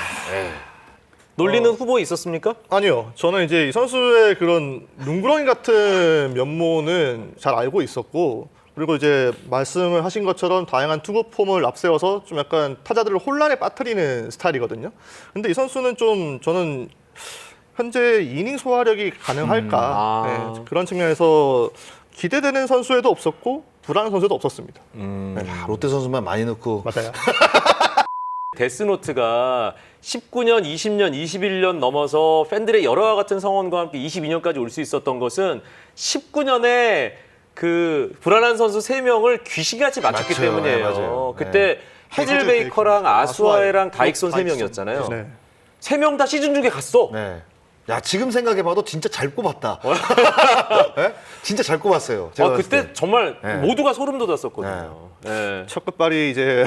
놀리는 후보 있었습니까? 아니요. 저는 이제 이 선수의 그런 눈구렁이 같은 면모는 잘 알고 있었고 그리고 이제 말씀을 하신 것처럼 다양한 투구 폼을 앞세워서 좀 약간 타자들을 혼란에 빠뜨리는 스타일이거든요. 근데 이 선수는 좀 저는 현재 이닝 소화력이 가능할까 아. 네, 그런 측면에서 기대되는 선수에도 없었고 불안한 선수도 없었습니다. 롯데 선수만 많이 넣고 맞아요. 데스노트가 19년, 20년, 21년 넘어서 팬들의 열화와 같은 성원과 함께 22년까지 올 수 있었던 것은 19년에 그 불안한 선수 3명을 귀신같이 맞췄기 맞죠. 때문이에요. 네, 맞아요. 그때 헤즐 베이커랑 아수아에랑 다익손 3명이었잖아요. 네. 3명 다 시즌 중에 갔어. 네. 야 지금 생각해봐도 진짜 잘 꼽았다. 네? 진짜 잘 꼽았어요. 제가 봤을 그때 때. 정말 네. 모두가 소름 돋았었거든요. 네. 첫 끝발이 이제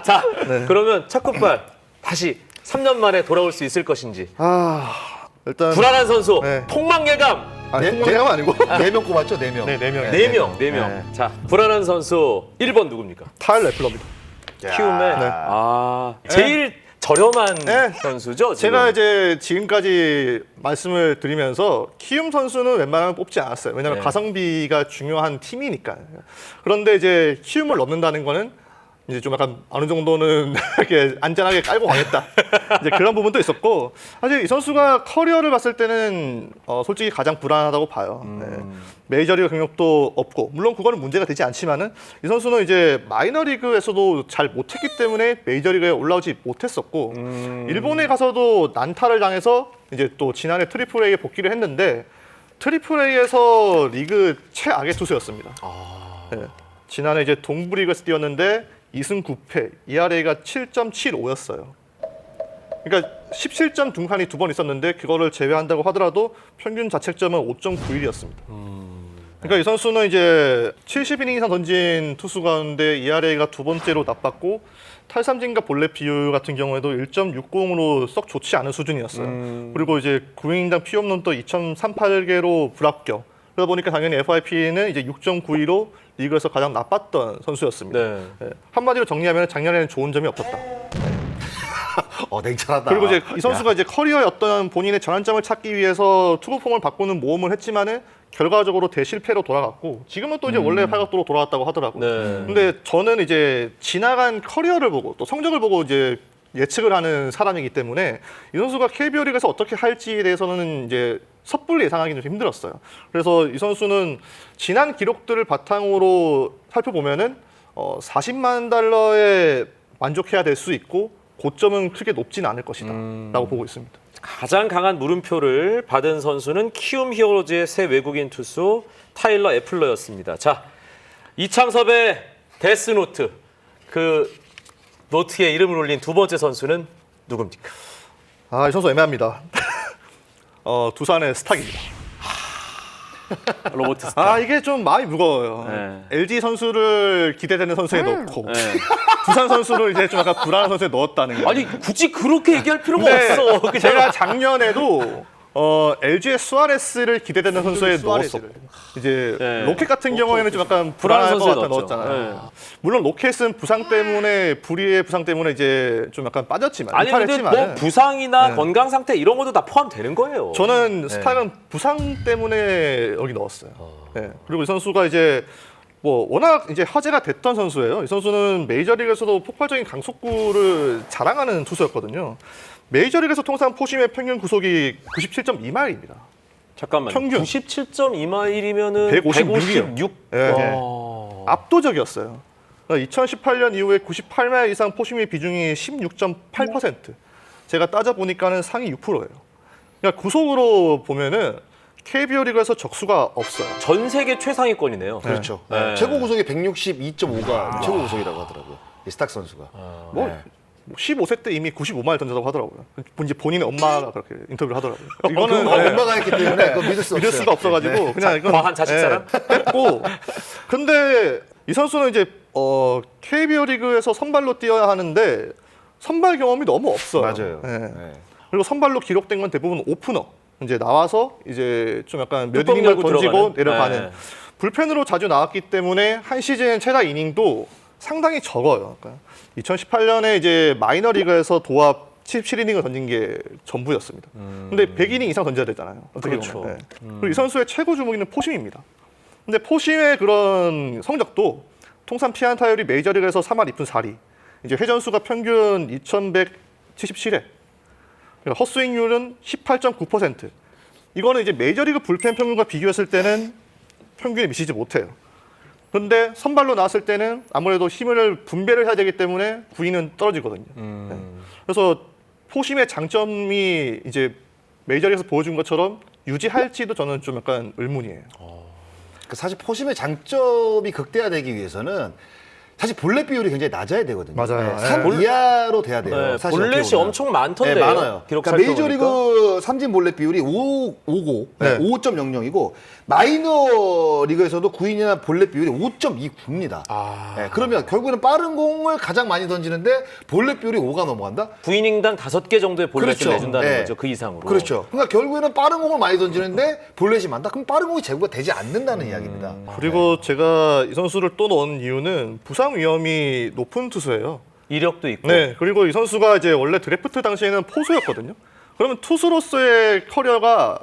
자, 그러면 첫 끝발 다시 3년 만에 돌아올 수 있을 것인지. 일단 불안한 선수, 네. 폭망 예감. 통화가 아니고 4명 꼽았죠, 4명. 네, 4명. 네 명. 자, 불안한 선수 1번 누굽니까? 타일 레플러입니다. 키움의 네. 제일 저렴한 네. 선수죠. 지금. 제가 이제 지금까지 말씀을 드리면서 키움 선수는 웬만하면 뽑지 않았어요. 왜냐하면 네. 가성비가 중요한 팀이니까. 그런데 이제 키움을 넣는다는 거는 이제 좀 약간 어느 정도는 이렇게 안전하게 깔고 가겠다. 이제 그런 부분도 있었고 사실 이 선수가 커리어를 봤을 때는 솔직히 가장 불안하다고 봐요. 네. 메이저리그 경력도 없고 물론 그거는 문제가 되지 않지만은 이 선수는 이제 마이너리그에서도 잘 못했기 때문에 메이저리그에 올라오지 못했었고 일본에 가서도 난타를 당해서 이제 또 지난해 트리플 A에 복귀를 했는데 트리플 A에서 리그 최악의 투수였습니다. 네. 지난해 이제 동부리그에서 뛰었는데 2승 9패, ERA가 7.75였어요. 그러니까 17점 등판이 2번 있었는데 그거를 제외한다고 하더라도 평균 자책점은 5.91이었습니다. 그러니까 이 선수는 이제 70이닝 이상 던진 투수 가운데 ERA가 2번째로 나빴고 탈삼진과 볼넷 비율 같은 경우에도 1.60으로 썩 좋지 않은 수준이었어요. 그리고 이제 9이닝당 피홈런도 2.38개로 불합격. 그러다 보니까 당연히 FIP는 이제 6.92로 리그에서 가장 나빴던 선수였습니다. 네. 네. 한마디로 정리하면 작년에는 좋은 점이 없었다. 냉철하다. 그리고 이제 이 선수가 이제 커리어의 어떤 본인의 전환점을 찾기 위해서 투구폼을 바꾸는 모험을 했지만은 결과적으로 대실패로 돌아갔고 지금은 또 이제 원래 활각도로 돌아왔다고 하더라고요. 네. 근데 저는 이제 지나간 커리어를 보고 또 성적을 보고 이제 예측을 하는 사람이기 때문에 이 선수가 KBO 리그에서 어떻게 할지에 대해서는 이제 섣불리 예상하기는 좀 힘들었어요. 그래서 이 선수는 지난 기록들을 바탕으로 살펴보면은 40만 달러에 만족해야 될 수 있고 고점은 크게 높지는 않을 것이다라고 보고 있습니다. 가장 강한 물음표를 받은 선수는 키움 히어로즈의 새 외국인 투수 타일러 애플러였습니다. 자, 이창섭의 데스노트, 그 노트에 이름을 올린 두 번째 선수는 누굽니까? 이 선수 애매합니다. 두산의 스탁입니다. 로버트 스타. 이게 좀 마음이 무거워요. 네. LG 선수를 기대되는 선수에 넣고 네. 두산 선수를 이제 좀 약간 불안한 선수에 넣었다는 거. 아니 굳이 그렇게 얘기할 필요가 근데 없어. 그냥. 제가 작년에도 LG의 수아레스를 기대되는 선수에 넣었었고 이제 네. 로켓 같은 경우에는 좀 약간 불안한 불안할 것 선수에 같아 넣었죠. 넣었잖아요. 네. 물론 로켓은 부상 때문에 불의의 부상 때문에 이제 좀 약간 빠졌지만 아니 근데 이탈했지만은 뭐 부상이나 네. 건강 상태 이런 것도 다 포함되는 거예요. 저는 네. 스탁은 부상 때문에 여기 넣었어요. 네. 그리고 이 선수가 이제 뭐 워낙 이제 화제가 됐던 선수예요. 이 선수는 메이저리그에서도 폭발적인 강속구를 자랑하는 투수였거든요. 메이저리그에서 통산 포심의 평균 구속이 97.2마일입니다. 잠깐만. 평균. 97.2마일이면은 156 이요. 네. 와. 압도적이었어요. 2018년 이후에 98마일 이상 포심의 비중이 16.8%. 제가 따져보니까는 상위 6%예요. 그러니까 구속으로 보면은 KBO 리그에서 적수가 없어요. 전 세계 최상위권이네요. 그렇죠. 네. 최고 구속이 162.5가 최고 구속이라고 하더라고요. 이 스탁 선수가. 뭐 네. 15세 때 이미 95마일 던졌다고 하더라고요. 이제 본인의 엄마가 그렇게 인터뷰를 하더라고요. 이거는 엄마가 했기 때문에 그거 믿을 수 믿을 없어요. 수가 없어가지고 그냥 이건 과한 자식사랑? 뺐고. 근데 이 선수는 이제 KBO 리그에서 선발로 뛰어야 하는데 선발 경험이 너무 없어요. 맞아요. 네. 네. 그리고 선발로 기록된 건 대부분 오프너. 이제 나와서 이제 좀 약간 몇 뚜껑 이닝만 열고 던지고 들어가는? 내려가는 네. 불펜으로 자주 나왔기 때문에 한 시즌 최다 이닝도 상당히 적어요. 그러니까 2018년에 이제 마이너리그에서 도합 77이닝을 던진 게 전부였습니다. 근데 100이닝 이상 던져야 되잖아요. 어떻게 그렇죠. 보면. 네. 그리고 이 선수의 최고 주목이는 포심입니다. 근데 포심의 그런 성적도 통산 피안타율이 메이저리그에서 3할 2푼 4리. 이제 회전수가 평균 2,177회. 그러니까 헛스윙률은 18.9%. 이거는 이제 메이저리그 불펜 평균과 비교했을 때는 평균에 미치지 못해요. 그런데 선발로 나왔을 때는 아무래도 힘을 분배를 해야 되기 때문에 구위는 떨어지거든요. 네. 그래서 포심의 장점이 이제 메이저리그에서 보여준 것처럼 유지할지도 저는 좀 약간 의문이에요. 사실 포심의 장점이 극대화되기 위해서는 사실 볼넷 비율이 굉장히 낮아야 되거든요. 맞아요. 3 이하로 돼야 돼요. 네, 사실 볼넷이 어떻게 보면. 엄청 많던데요. 네, 많아요. 기록 그러니까 메이저리그 삼진 볼넷 비율이 5.5, 네. 5.00이고 마이너 리그에서도 구인이나 볼넷 비율이 5.29입니다. 아. 네, 그러면 결국에는 빠른 공을 가장 많이 던지는데 볼넷 비율이 5가 넘어간다? 9이닝당 5개 정도의 볼넷을 그렇죠. 내준다는 네. 거죠. 그 이상으로. 그렇죠. 그러니까 결국에는 빠른 공을 많이 던지는데 볼넷이 많다? 그럼 빠른 공이 제구가 되지 않는다는 이야기입니다. 그리고 제가 이 선수를 또 넣은 이유는 부상 위험이 높은 투수예요. 이력도 있고. 네, 그리고 이 선수가 이제 원래 드래프트 당시에는 포수였거든요. 그러면 투수로서의 커리어가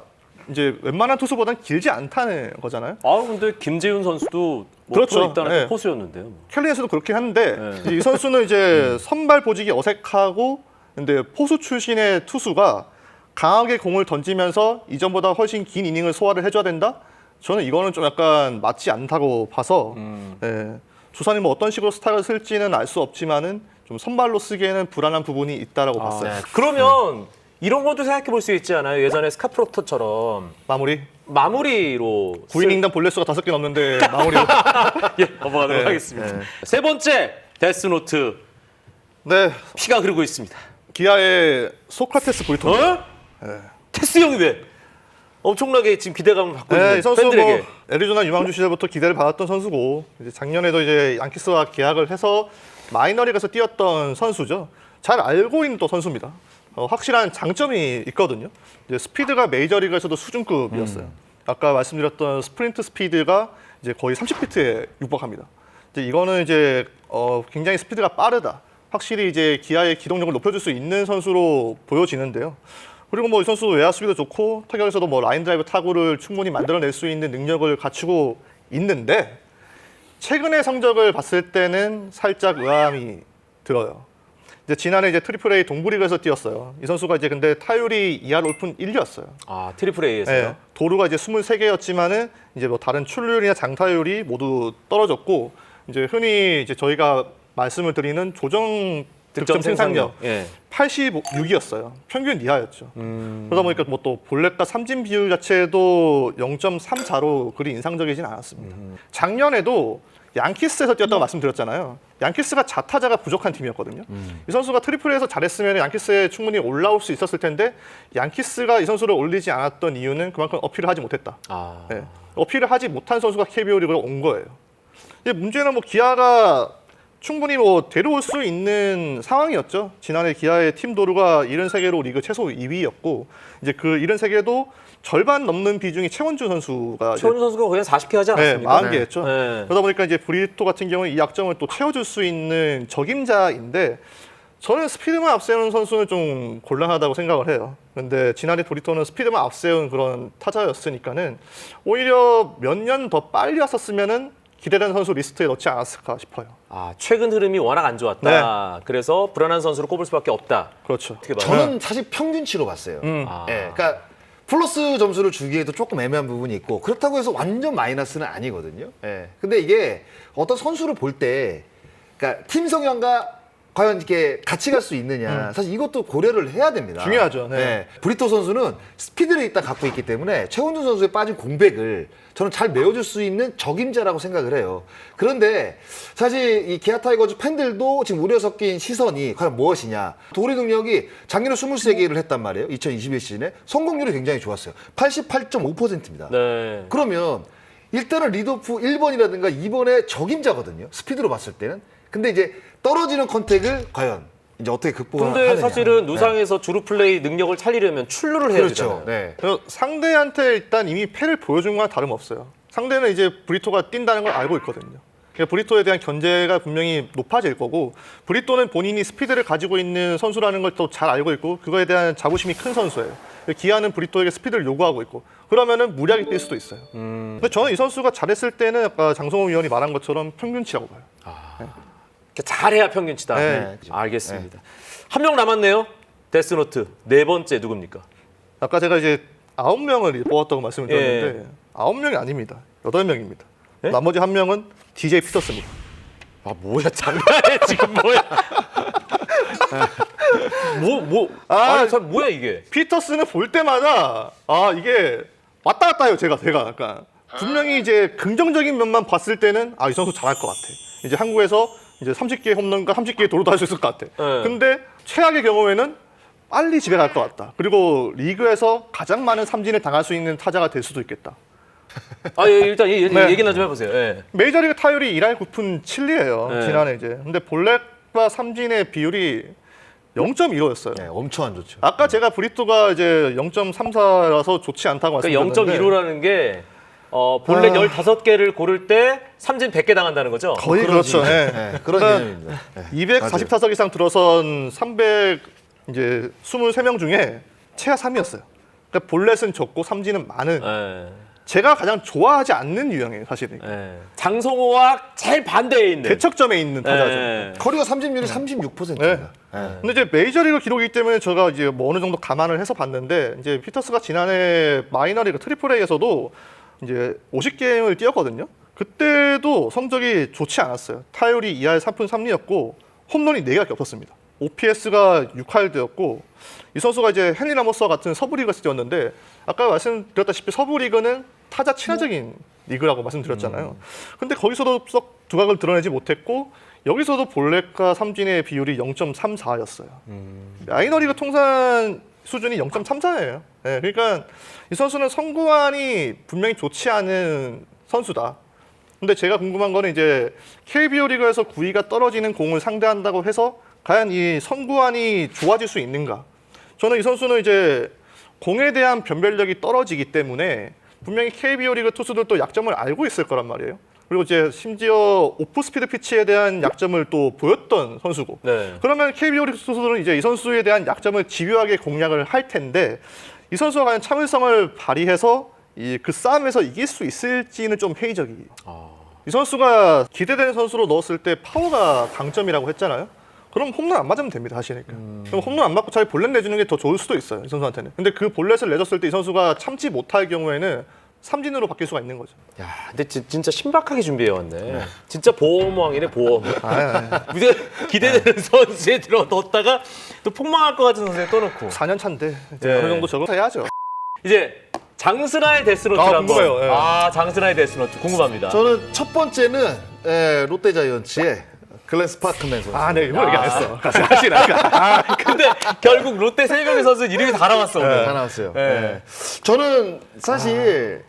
이제 웬만한 투수보다는 길지 않다는 거잖아요. 아 근데 김재윤 선수도 뭐 그렇죠. 프로 입단할 때 네. 포수였는데요. 뭐. 캘리에서도 그렇긴 한데 네. 이 선수는 이제 선발 보직이 어색하고 근데 포수 출신의 투수가 강하게 공을 던지면서 이전보다 훨씬 긴 이닝을 소화를 해줘야 된다? 저는 이거는 좀 약간 맞지 않다고 봐서 네. 두산이 뭐 어떤 식으로 스타를 쓸지는 알 수 없지만은 좀 선발로 쓰기에는 불안한 부분이 있다라고 봤어요. 네. 그러면 이런 것도 생각해 볼 수 있지 않아요? 예전에 스카프로터처럼 마무리. 마무리로 9이닝당 볼넷수가 5개 넘는데 마무리로. 예, 넘어가도록 네. 하겠습니다. 네. 세 번째 데스노트 네, 피가 흐르고 있습니다. 기아의 소크라테스 브리토. 어? 테스 형이 왜? 엄청나게 지금 기대감을 받고 있는 네, 이 선수 팬들에게. 뭐 애리조나 유망주 시절부터 기대를 받았던 선수고 이제 작년에도 이제 양키스와 계약을 해서 마이너리그에서 뛰었던 선수죠. 잘 알고 있는 또 선수입니다. 확실한 장점이 있거든요. 이제 스피드가 메이저리그에서도 수준급이었어요. 아까 말씀드렸던 스프린트 스피드가 이제 거의 30피트에 육박합니다. 이제 이거는 이제 굉장히 스피드가 빠르다. 확실히 이제 기아의 기동력을 높여줄 수 있는 선수로 보여지는데요. 그리고 뭐 이 선수 외야 수비도 좋고 타격에서도 뭐 라인 드라이브 타구를 충분히 만들어낼 수 있는 능력을 갖추고 있는데 최근의 성적을 봤을 때는 살짝 의아함이 들어요. 이제 지난해 이제 트리플 A 동부리그에서 뛰었어요. 이 선수가 이제 근데 타율이 2할 올픈 1위였어요. 아 트리플 A에서요? 네, 도루가 이제 23개였지만은 이제 뭐 다른 출루율이나 장타율이 모두 떨어졌고 이제 흔히 이제 저희가 말씀을 드리는 조정 득점 생산력 예. 86이었어요. 평균 이하였죠. 그러다 보니까 뭐 또 볼넷과 삼진 비율 자체도 0.34로 그리 인상적이진 않았습니다. 작년에도 양키스에서 뛰었다고 말씀드렸잖아요. 양키스가 좌타자가 부족한 팀이었거든요. 이 선수가 트리플에서 잘했으면 양키스에 충분히 올라올 수 있었을 텐데 양키스가 이 선수를 올리지 않았던 이유는 그만큼 어필을 하지 못했다. 아. 네. 어필을 하지 못한 선수가 KBO 리그로 온 거예요. 이제 문제는 뭐 기아가 충분히 뭐 데려올 수 있는 상황이었죠. 지난해 기아의 팀 도루가 73개로 리그 최소 2위였고 이제 그 73개도 절반 넘는 비중이 최원준 선수가 최원준 선수가 거의 한 40개 하지 네, 않았습니까? 40개였죠. 네. 그러다 보니까 이제 브리토 같은 경우는 이 약점을 또 채워줄 수 있는 적임자인데 저는 스피드만 앞세우는 선수는 좀 곤란하다고 생각을 해요. 근데 지난해 브리토는 스피드만 앞세운 그런 타자였으니까는 오히려 몇 년 더 빨리 왔었으면은 기대되는 선수 리스트에 넣지 않았을까 싶어요. 아 최근 흐름이 워낙 안 좋았다. 그래서 불안한 선수로 꼽을 수밖에 없다. 그렇죠. 어떻게 봐요? 저는 사실 평균치로 봤어요. 아. 예, 그러니까 플러스 점수를 주기에도 조금 애매한 부분이 있고 그렇다고 해서 완전 마이너스는 아니거든요. 예. 근데 이게 어떤 선수를 볼 때, 그러니까 팀 성향과 과연 이렇게 같이 갈 수 있느냐, 사실 이것도 고려를 해야 됩니다. 중요하죠. 네. 예. 브리토 선수는 스피드를 일단 갖고 있기 때문에 최원준 선수의 빠진 공백을 저는 잘 메워줄 수 있는 적임자라고 생각을 해요. 그런데 사실 이 기아 타이거즈 팬들도 지금 우려 섞인 시선이 과연 무엇이냐. 도리 능력이 작년에 23개를 했단 말이에요. 2021 시즌에. 성공률이 굉장히 좋았어요. 88.5%입니다. 네. 그러면 일단은 리드오프 1번이라든가 2번의 적임자거든요. 스피드로 봤을 때는. 근데 이제 떨어지는 컨택을 과연 이제 어떻게 극복하느냐. 근데 사실은 누상에서 주루 플레이 능력을 살리려면 출루를 해야 그렇죠. 되잖아요. 네. 그래서 상대한테 일단 이미 패를 보여준 거랑 다름없어요. 상대는 이제 브리토가 뛴다는 걸 알고 있거든요. 그러니까 브리토에 대한 견제가 분명히 높아질 거고 브리토는 본인이 스피드를 가지고 있는 선수라는 걸 또 잘 알고 있고 그거에 대한 자부심이 큰 선수예요. 기아는 브리토에게 스피드를 요구하고 있고 그러면은 무리하게 뛸 수도 있어요. 근데 저는 이 선수가 잘했을 때는 아까 장성호 위원이 말한 것처럼 평균치라고 봐요. 잘해야 평균치다. 네. 알겠습니다. 한 명 남았네요. 데스노트 네 번째 누굽니까? 아까 제가 이제 9명을 뽑았다고 말씀을 예. 드렸는데 9명이 아닙니다. 8명입니다. 네? 나머지 한 명은 DJ 피터스입니다. 아 뭐야 장난해 지금 뭐야? 아니 참 뭐야 이게? 피터스는 볼 때마다 이게 왔다 갔다 해요. 제가 약간 분명히 이제 긍정적인 면만 봤을 때는 이 선수 잘할 것 같아. 이제 한국에서 이제 30개 홈런과 30개 도루도 할 수 있을 것 같아. 네. 근데 최악의 경우에는 빨리 집에 갈 것 같다. 그리고 리그에서 가장 많은 삼진을 당할 수 있는 타자가 될 수도 있겠다. 예, 일단 네. 얘기나 좀 해보세요. 예. 메이저리그 타율이 1할 9푼 7리예요. 네. 지난해 이제. 근데 볼넷과 삼진의 비율이 0.15였어요. 네, 엄청 안 좋죠. 아까 제가 브리토가 이제 0.34라서 좋지 않다고 그러니까 말씀드렸는데 0.15라는 게 볼넷 15개를 고를 때 삼진 100개 당한다는 거죠? 거의 그렇죠. 예. 네, 그런 그러니까 개념입니다. 네. 240타석 이상 들어선 323명 중에 최하 3위였어요. 그러니까 볼넷은 적고 삼진은 많은. 예. 제가 가장 좋아하지 않는 유형이에요, 사실은. 예. 장성호와 제일 반대에 있는 대척점에 있는 타자죠. 예. 커리어 삼진율이 36%입니다. 네. 근데 이제 메이저리그 기록이기 때문에 제가 이제 뭐 어느 정도 감안을 해서 봤는데 이제 피터스가 지난해 마이너리그 트리플 A에서도 이제 50게임을 뛰었거든요. 그때도 성적이 좋지 않았어요. 타율이 2할 3푼 3리였고 홈런이 4개밖에 없었습니다. OPS가 6할드였고 이 선수가 이제 헨리 라모스와 같은 서부 리그에서 뛰었는데 아까 말씀드렸다시피 서부 리그는 타자 친화적인 리그라고 말씀드렸잖아요. 근데 거기서도 썩 두각을 드러내지 못했고 여기서도 볼넷과 삼진의 비율이 0.34였어요. 마이너리그 통산 수준이 0.34예요. 네, 그러니까 이 선수는 선구안이 분명히 좋지 않은 선수다. 근데 제가 궁금한 거는 이제 KBO 리그에서 구위가 떨어지는 공을 상대한다고 해서 과연 이 선구안이 좋아질 수 있는가? 저는 이 선수는 이제 공에 대한 변별력이 떨어지기 때문에 분명히 KBO 리그 투수들도 약점을 알고 있을 거란 말이에요. 그리고 이제 심지어 오프 스피드 피치에 대한 약점을 또 보였던 선수고. 네. 그러면 KBO 리그 투수들은 이제 이 선수에 대한 약점을 집요하게 공략을 할 텐데 이 선수가 과연 참을성을 발휘해서 그 싸움에서 이길 수 있을지는 좀 회의적이에요. 이 선수가 기대되는 선수로 넣었을 때 파워가 강점이라고 했잖아요. 그럼 홈런 안 맞으면 됩니다, 하시니까. 그럼 홈런 안 맞고 차라리 볼넷 내주는 게 더 좋을 수도 있어요, 이 선수한테는. 근데 그 볼넷을 내줬을 때 이 선수가 참지 못할 경우에는 삼진으로 바뀔 수가 있는 거죠. 야, 근데 진짜 신박하게 준비해 왔네. 진짜 보험왕이네 보험. 무대 기대되는 선수에 들어 넣었다가 또 폭망할 것 같은 선수에 떠놓고. 4년 차인데 이제 네. 어느 정도 적응 해야죠. 이제 장스라의 데스노트 한번. 궁금해요. 예. 장스라의 데스노트 궁금합니다. 저는 첫 번째는 롯데 자이언츠의 글렌 스파크맨 선수. 네, 이거 얘기 안 했어. 같이 하시니까. 근데 결국 롯데 3명의 선수 이름이 다 나왔어. 오늘. 다 나왔어요. 네. 네. 저는 사실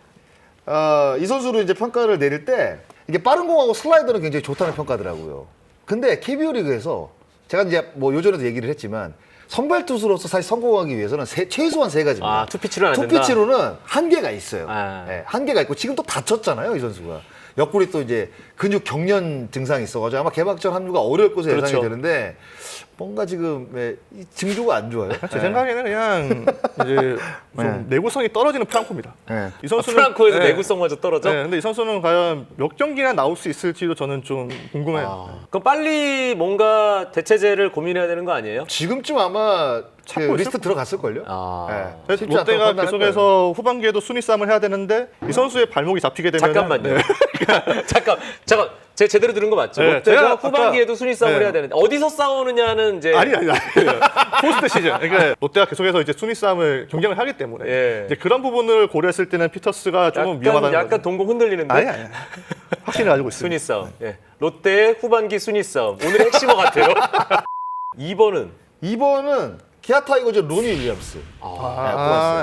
이 선수를 이제 평가를 내릴 때 이게 빠른 공하고 슬라이더는 굉장히 좋다는 평가더라고요. 근데 KBO 리그에서 제가 이제 뭐 요전에도 얘기를 했지만 선발 투수로서 사실 성공하기 위해서는 최소한 3가지입니다. 투피치로는 안 된다. 투피치로는 한계가 있어요. 아. 네, 한계가 있고 지금 또 다쳤잖아요, 이 선수가. 옆구리 또 이제 근육 경련 증상이 있어가지고 아마 개막전 합류가 어려울 것으로 그렇죠. 예상이 되는데 뭔가 지금 이 징조가 안 좋아요. 제 생각에는 그냥 이제 좀 내구성이 떨어지는 프랑코입니다. 네. 이 선수는 프랑코에서 네. 내구성마저 떨어져? 네, 근데 이 선수는 과연 몇 경기나 나올 수 있을지도 저는 좀 궁금해요. 그럼 빨리 뭔가 대체제를 고민해야 되는 거 아니에요? 지금쯤 아마 그 찾고 리스트 있을 들어갔을걸요? 그래서 쉽지 않다고 롯데가 판단할 계속해서 후반기에도 순위 싸움을 해야 되는데 이 선수의 발목이 잡히게 되면 잠깐만요. 잠깐. 제가 제대로 들은 거 맞죠? 네, 롯데가 제가 후반기에도 순위 싸움을 네. 해야 되는데 어디서 싸우느냐는 이제 아니. 포스트 시즌. 그러니까 롯데가 계속해서 이제 순위 싸움을 경쟁을 하기 때문에 예. 이제 그런 부분을 고려했을 때는 피터스가 조금 위험하다는 약간 거죠. 동공 흔들리는데 아니. 확신을 가지고 있습니다. 순위 싸움. 예. 롯데의 후반기 순위 싸움. 오늘의 핵심어 같아요. 2번은 2번은 기아 타이거즈 로니 윌리엄스.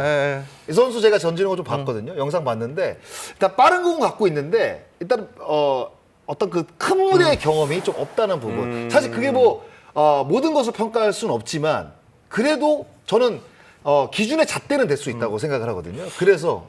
예. 이 선수 제가 던지는 거 좀 봤거든요. 영상 봤는데 일단 빠른 공 갖고 있는데 일단 어떤 그 큰 무대의 경험이 좀 없다는 부분. 사실 그게 뭐 모든 것을 평가할 수는 없지만 그래도 저는 기준의 잣대는 될 수 있다고 생각을 하거든요. 그래서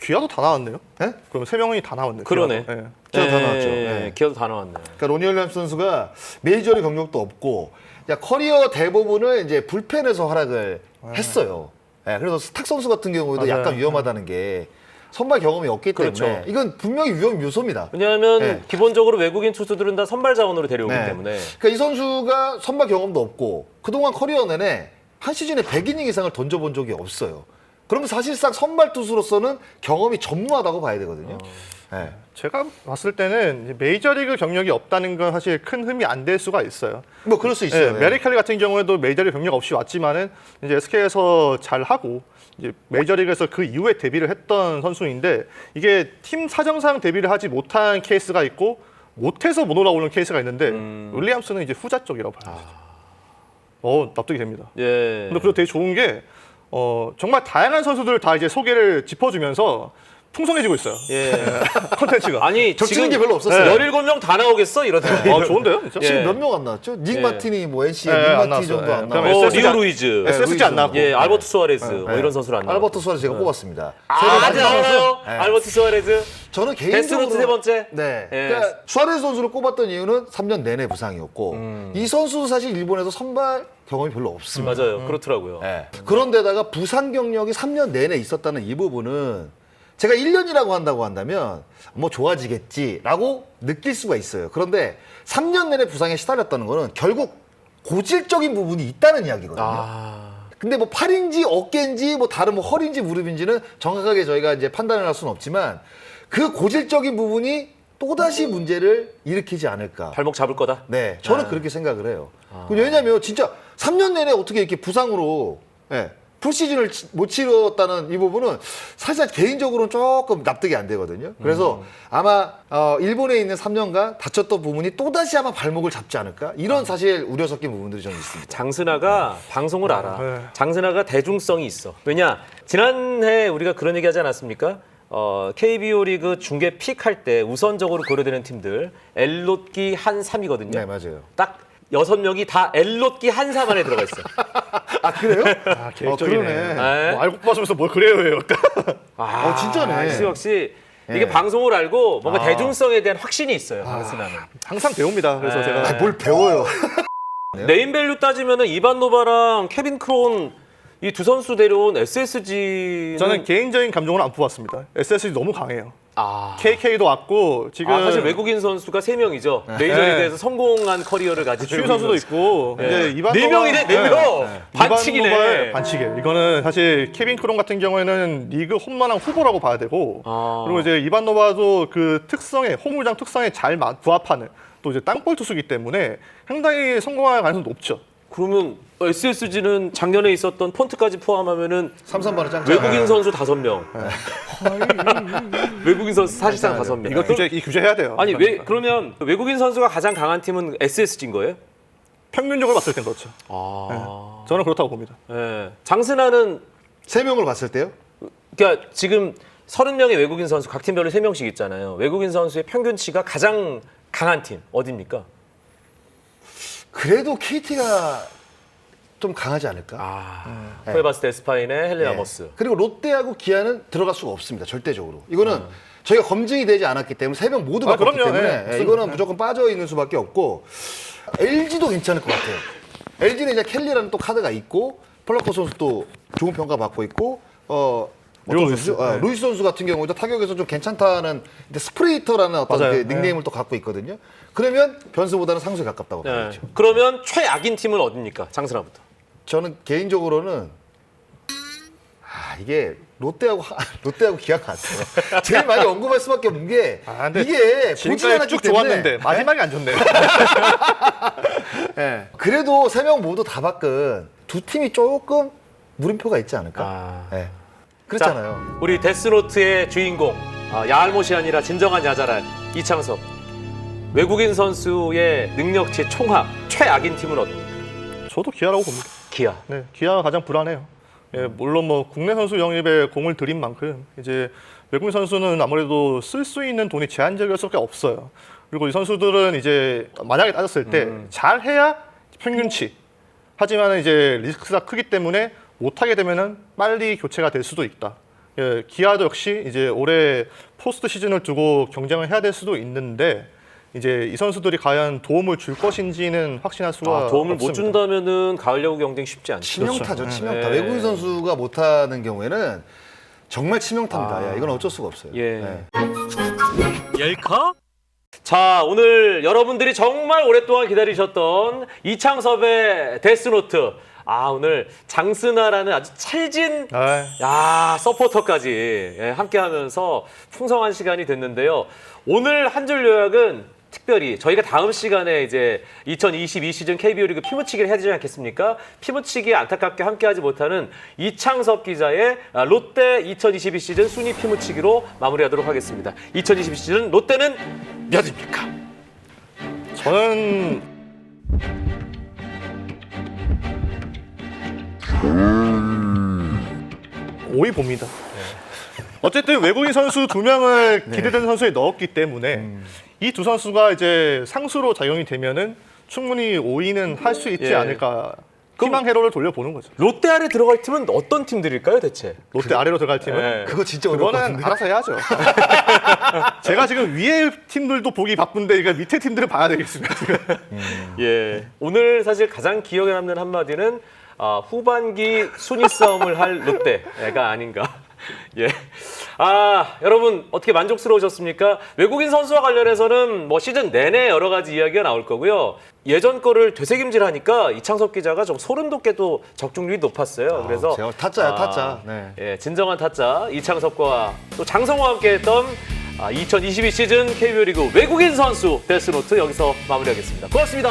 기아도 다 나왔네요. 네? 그럼 3명이 다 나왔네요. 그러네. 기아도. 예. 기아도 다 나왔죠. 네. 기아도 다 나왔네. 그러니까 로니 윌리엄스 선수가 메이저리 경력도 없고 커리어 대부분을 이제 불펜에서 활약을 했어요. 그래서 스탁 선수 같은 경우에도 맞아요. 약간 위험하다는 게 선발 경험이 없기 때문에 그렇죠. 이건 분명히 위험 요소입니다. 왜냐하면 네. 기본적으로 외국인 투수들은 다 선발 자원으로 데려오기 네. 때문에 그러니까 이 선수가 선발 경험도 없고 그동안 커리어 내내 한 시즌에 100이닝 이상을 던져본 적이 없어요. 그러면 사실상 선발 투수로서는 경험이 전무하다고 봐야 되거든요. 네. 제가 봤을 때는 이제 메이저리그 경력이 없다는 건 사실 큰 흠이 안 될 수가 있어요. 뭐 그럴 수 있어요. 네, 메리 켈리 같은 경우에도 메이저리그 경력 없이 왔지만은 이제 SK에서 잘 하고 이제 메이저리그에서 그 이후에 데뷔를 했던 선수인데 이게 팀 사정상 데뷔를 하지 못한 케이스가 있고 못해서 못 올라오는 케이스가 있는데 윌리엄스는 이제 후자 쪽이라고 봐야죠. 납득이 됩니다. 예. 근데 그리고 되게 좋은 게 정말 다양한 선수들 다 이제 소개를 짚어주면서 풍성해지고 있어요. 예. 컨텐츠가. 아니 겹치는 지금 게 별로 없었어요. 17명 다 나오겠어 이러더라고요. 좋은데요, 진짜? 예. 지금 몇 명 안 나왔죠? 닉 예. 마티니 뭐 NC의 예, 닉 안 마티니 나왔어요. 정도 예. 안 그다음에 나왔고. 리우 루이즈, SSG 안 나왔고. 예, 알버트 수아레즈 뭐 네. 이런 선수를 안 나오고. 알버트 수아레즈 제가 뽑았습니다. 나와요. 네. 알버트 수아레즈. 저는 데스노트 개인적으로 세 번째. 네. 예. 그러니까 수아레즈 선수를 꼽았던 이유는 3년 내내 부상이었고 이 선수도 사실 일본에서 선발 경험이 별로 없습니다. 맞아요. 그렇더라고요. 네. 그런데다가 부상 경력이 3년 내내 있었다는 이 부분은 제가 1년이라고 한다고 한다면 뭐 좋아지겠지라고 느낄 수가 있어요. 그런데 3년 내내 부상에 시달렸다는 거는 결국 고질적인 부분이 있다는 이야기거든요. 근데 뭐 팔인지 어깨인지 뭐 다른 뭐 허리인지 무릎인지는 정확하게 저희가 이제 판단을 할 수는 없지만 그 고질적인 부분이 또다시 문제를 일으키지 않을까. 발목 잡을 거다. 네, 저는 그렇게 생각을 해요. 왜냐하면 진짜 3년 내내 어떻게 이렇게 부상으로 풀시즌을 못 치렀다는 이 부분은 사실 개인적으로는 조금 납득이 안 되거든요. 그래서 아마 일본에 있는 3년간 다쳤던 부분이 또다시 아마 발목을 잡지 않을까? 이런 사실 우려 섞인 부분들이 좀 있습니다. 장스나가 방송을 알아. 네. 장스나가 대중성이 있어. 왜냐? 지난해 우리가 그런 얘기 하지 않았습니까? KBO 리그 중계 픽할 때 우선적으로 고려되는 팀들 엘롯기 한 3이거든요. 네, 맞아요. 딱 6명이 다 엘롯기 한 3 안에 들어가 있어. 아, 그래요? 계획적이네. 그러네. 네. 알고 뽑았으면서 뭘 그래요, 해요. 진짜네. 역시 이게 방송을 알고 뭔가 대중성에 대한 확신이 있어요. 장스나는. 항상 배웁니다. 그래서 네. 제가 아, 뭘 배워요. 네임밸류 따지면은 이반 노바랑 케빈 크론 이 두 선수 데려온 SSG는 저는 개인적인 감정으로 안 뽑았습니다. SSG 너무 강해요. 아, KK도 왔고 지금 사실 외국인 선수가 3명이죠. 메이저리그에서 성공한 커리어를 가진 추유 선수도 있고 이제 이반 네 명이네, 네 명. 반칙이네. 반칙이네. 반칙이에요. 이거는 사실 케빈 크론 같은 경우에는 리그 홈런왕 후보라고 봐야 되고 그리고 이제 이반 노바도 그 특성에 홈구장 특성에 잘 부합하는 또 이제 땅볼 투수기 때문에 상당히 성공할 가능성이 높죠. 그러면 SSG는 작년에 있었던 폰트까지 포함하면은 3-3번은 짱짱. 외국인 선수 5명. 외국인 선수 사실상 5명. 이거 규제해야 돼요. 아니 왜 그러면 외국인 선수가 가장 강한 팀은 SSG인 거예요? 평균적으로 봤을 땐 그렇죠. 저는 그렇다고 봅니다. 예. 장스나는 3명으로 봤을 때요? 그러니까 지금 30명의 외국인 선수 각 팀별로 3명씩 있잖아요. 외국인 선수의 평균치가 가장 강한 팀 어디입니까? 그래도 KT가 좀 강하지 않을까? 후에바스 데스파인의 헬레 네. 라모스. 그리고 롯데하고 기아는 들어갈 수가 없습니다. 절대적으로. 이거는 저희가 검증이 되지 않았기 때문에 3명 모두 바꿨기 그럼요. 때문에 네. 이거는 무조건 빠져 있는 수밖에 없고 LG도 괜찮을 것 같아요. LG는 이제 켈리라는 또 카드가 있고 폴라코 선수도 좋은 평가 받고 있고 루이스. 루이스 선수 같은 경우도 타격에서 좀 괜찮다는 스프레이터라는 어떤 맞아요. 그 닉네임을 또 갖고 있거든요. 그러면 변수보다는 상수에 가깝다고 네. 봐야죠. 그러면 최악인 팀은 어디입니까? 장스나부터. 저는 개인적으로는 이게 롯데하고 기아 같아요. 제일 많이 언급할 수밖에 없는 게 근데 이게 보지 지금까지 않았기 쭉 때문에 좋았는데 마지막이 안 좋네요. 네. 그래도 3명 모두 다 바꾼 두 팀이 조금 물음표가 있지 않을까? 네. 그렇잖아요. 자, 우리 데스노트의 주인공 야알못이 아니라 진정한 야자랄 이창섭. 외국인 선수의 능력치 총합 최악인 팀은 어디입니까? 저도 기아라고 봅니다. 기아. 네, 기아가 가장 불안해요. 예, 물론 뭐 국내 선수 영입에 공을 들인 만큼 이제 외국인 선수는 아무래도 쓸 수 있는 돈이 제한적일 수밖에 없어요. 그리고 이 선수들은 이제 만약에 따졌을 때 잘해야 평균치. 하지만 이제 리스크가 크기 때문에 못하게 되면은 빨리 교체가 될 수도 있다. 예, 기아도 역시 이제 올해 포스트 시즌을 두고 경쟁을 해야 될 수도 있는데 이제 이 선수들이 과연 도움을 줄 것인지는 확신할 수가 도움을 없습니다. 못 준다면은 가을 야구 경쟁 쉽지 않죠. 치명타죠, 치명타. 네. 외국인 선수가 못하는 경우에는 정말 치명타입니다. 이건 어쩔 수가 없어요. 예. 네. 열카 자, 오늘 여러분들이 정말 오랫동안 기다리셨던 이창섭의 데스노트. 아, 오늘 장스나라는 아주 찰진 서포터까지 함께하면서 풍성한 시간이 됐는데요. 오늘 한 줄 요약은 특별히 저희가 다음 시간에 이제 2022 시즌 KBO 리그 피묻히기를 해야 되지 않겠습니까? 피묻히기에 안타깝게 함께하지 못하는 이창섭 기자의 롯데 2022 시즌 순위 피묻히기로 마무리하도록 하겠습니다. 2022 시즌 롯데는 몇입니까? 저는 5위 봅니다. 어쨌든 외국인 선수 2명을 기대되는 선수에 넣었기 때문에 이 두 선수가 이제 상수로 작용이 되면은 충분히 5위는 할 수 있지 않을까. 희망 회로를 돌려보는 거죠. 롯데 아래 들어갈 팀은 어떤 팀들일까요, 대체? 롯데 아래로 들어갈 팀은 그거 진짜 어려울 것 그거는 같은데. 알아서 해야죠. 제가 지금 위에 팀들도 보기 바쁜데 이거 밑에 팀들을 봐야 되겠습니다. 예. 오늘 사실 가장 기억에 남는 한마디는 후반기 순위 싸움을 할 롯데가 아닌가. 예. 여러분 어떻게 만족스러우셨습니까? 외국인 선수와 관련해서는 뭐 시즌 내내 여러 가지 이야기가 나올 거고요. 예전 거를 되새김질하니까 이창섭 기자가 좀 소름 돋게 또 적중률이 높았어요. 그래서 제가 타짜야, 타짜. 네. 예, 진정한 타짜 이창섭과 또 장성호와 함께했던 2022 시즌 KBO 리그 외국인 선수 데스노트 여기서 마무리하겠습니다. 고맙습니다.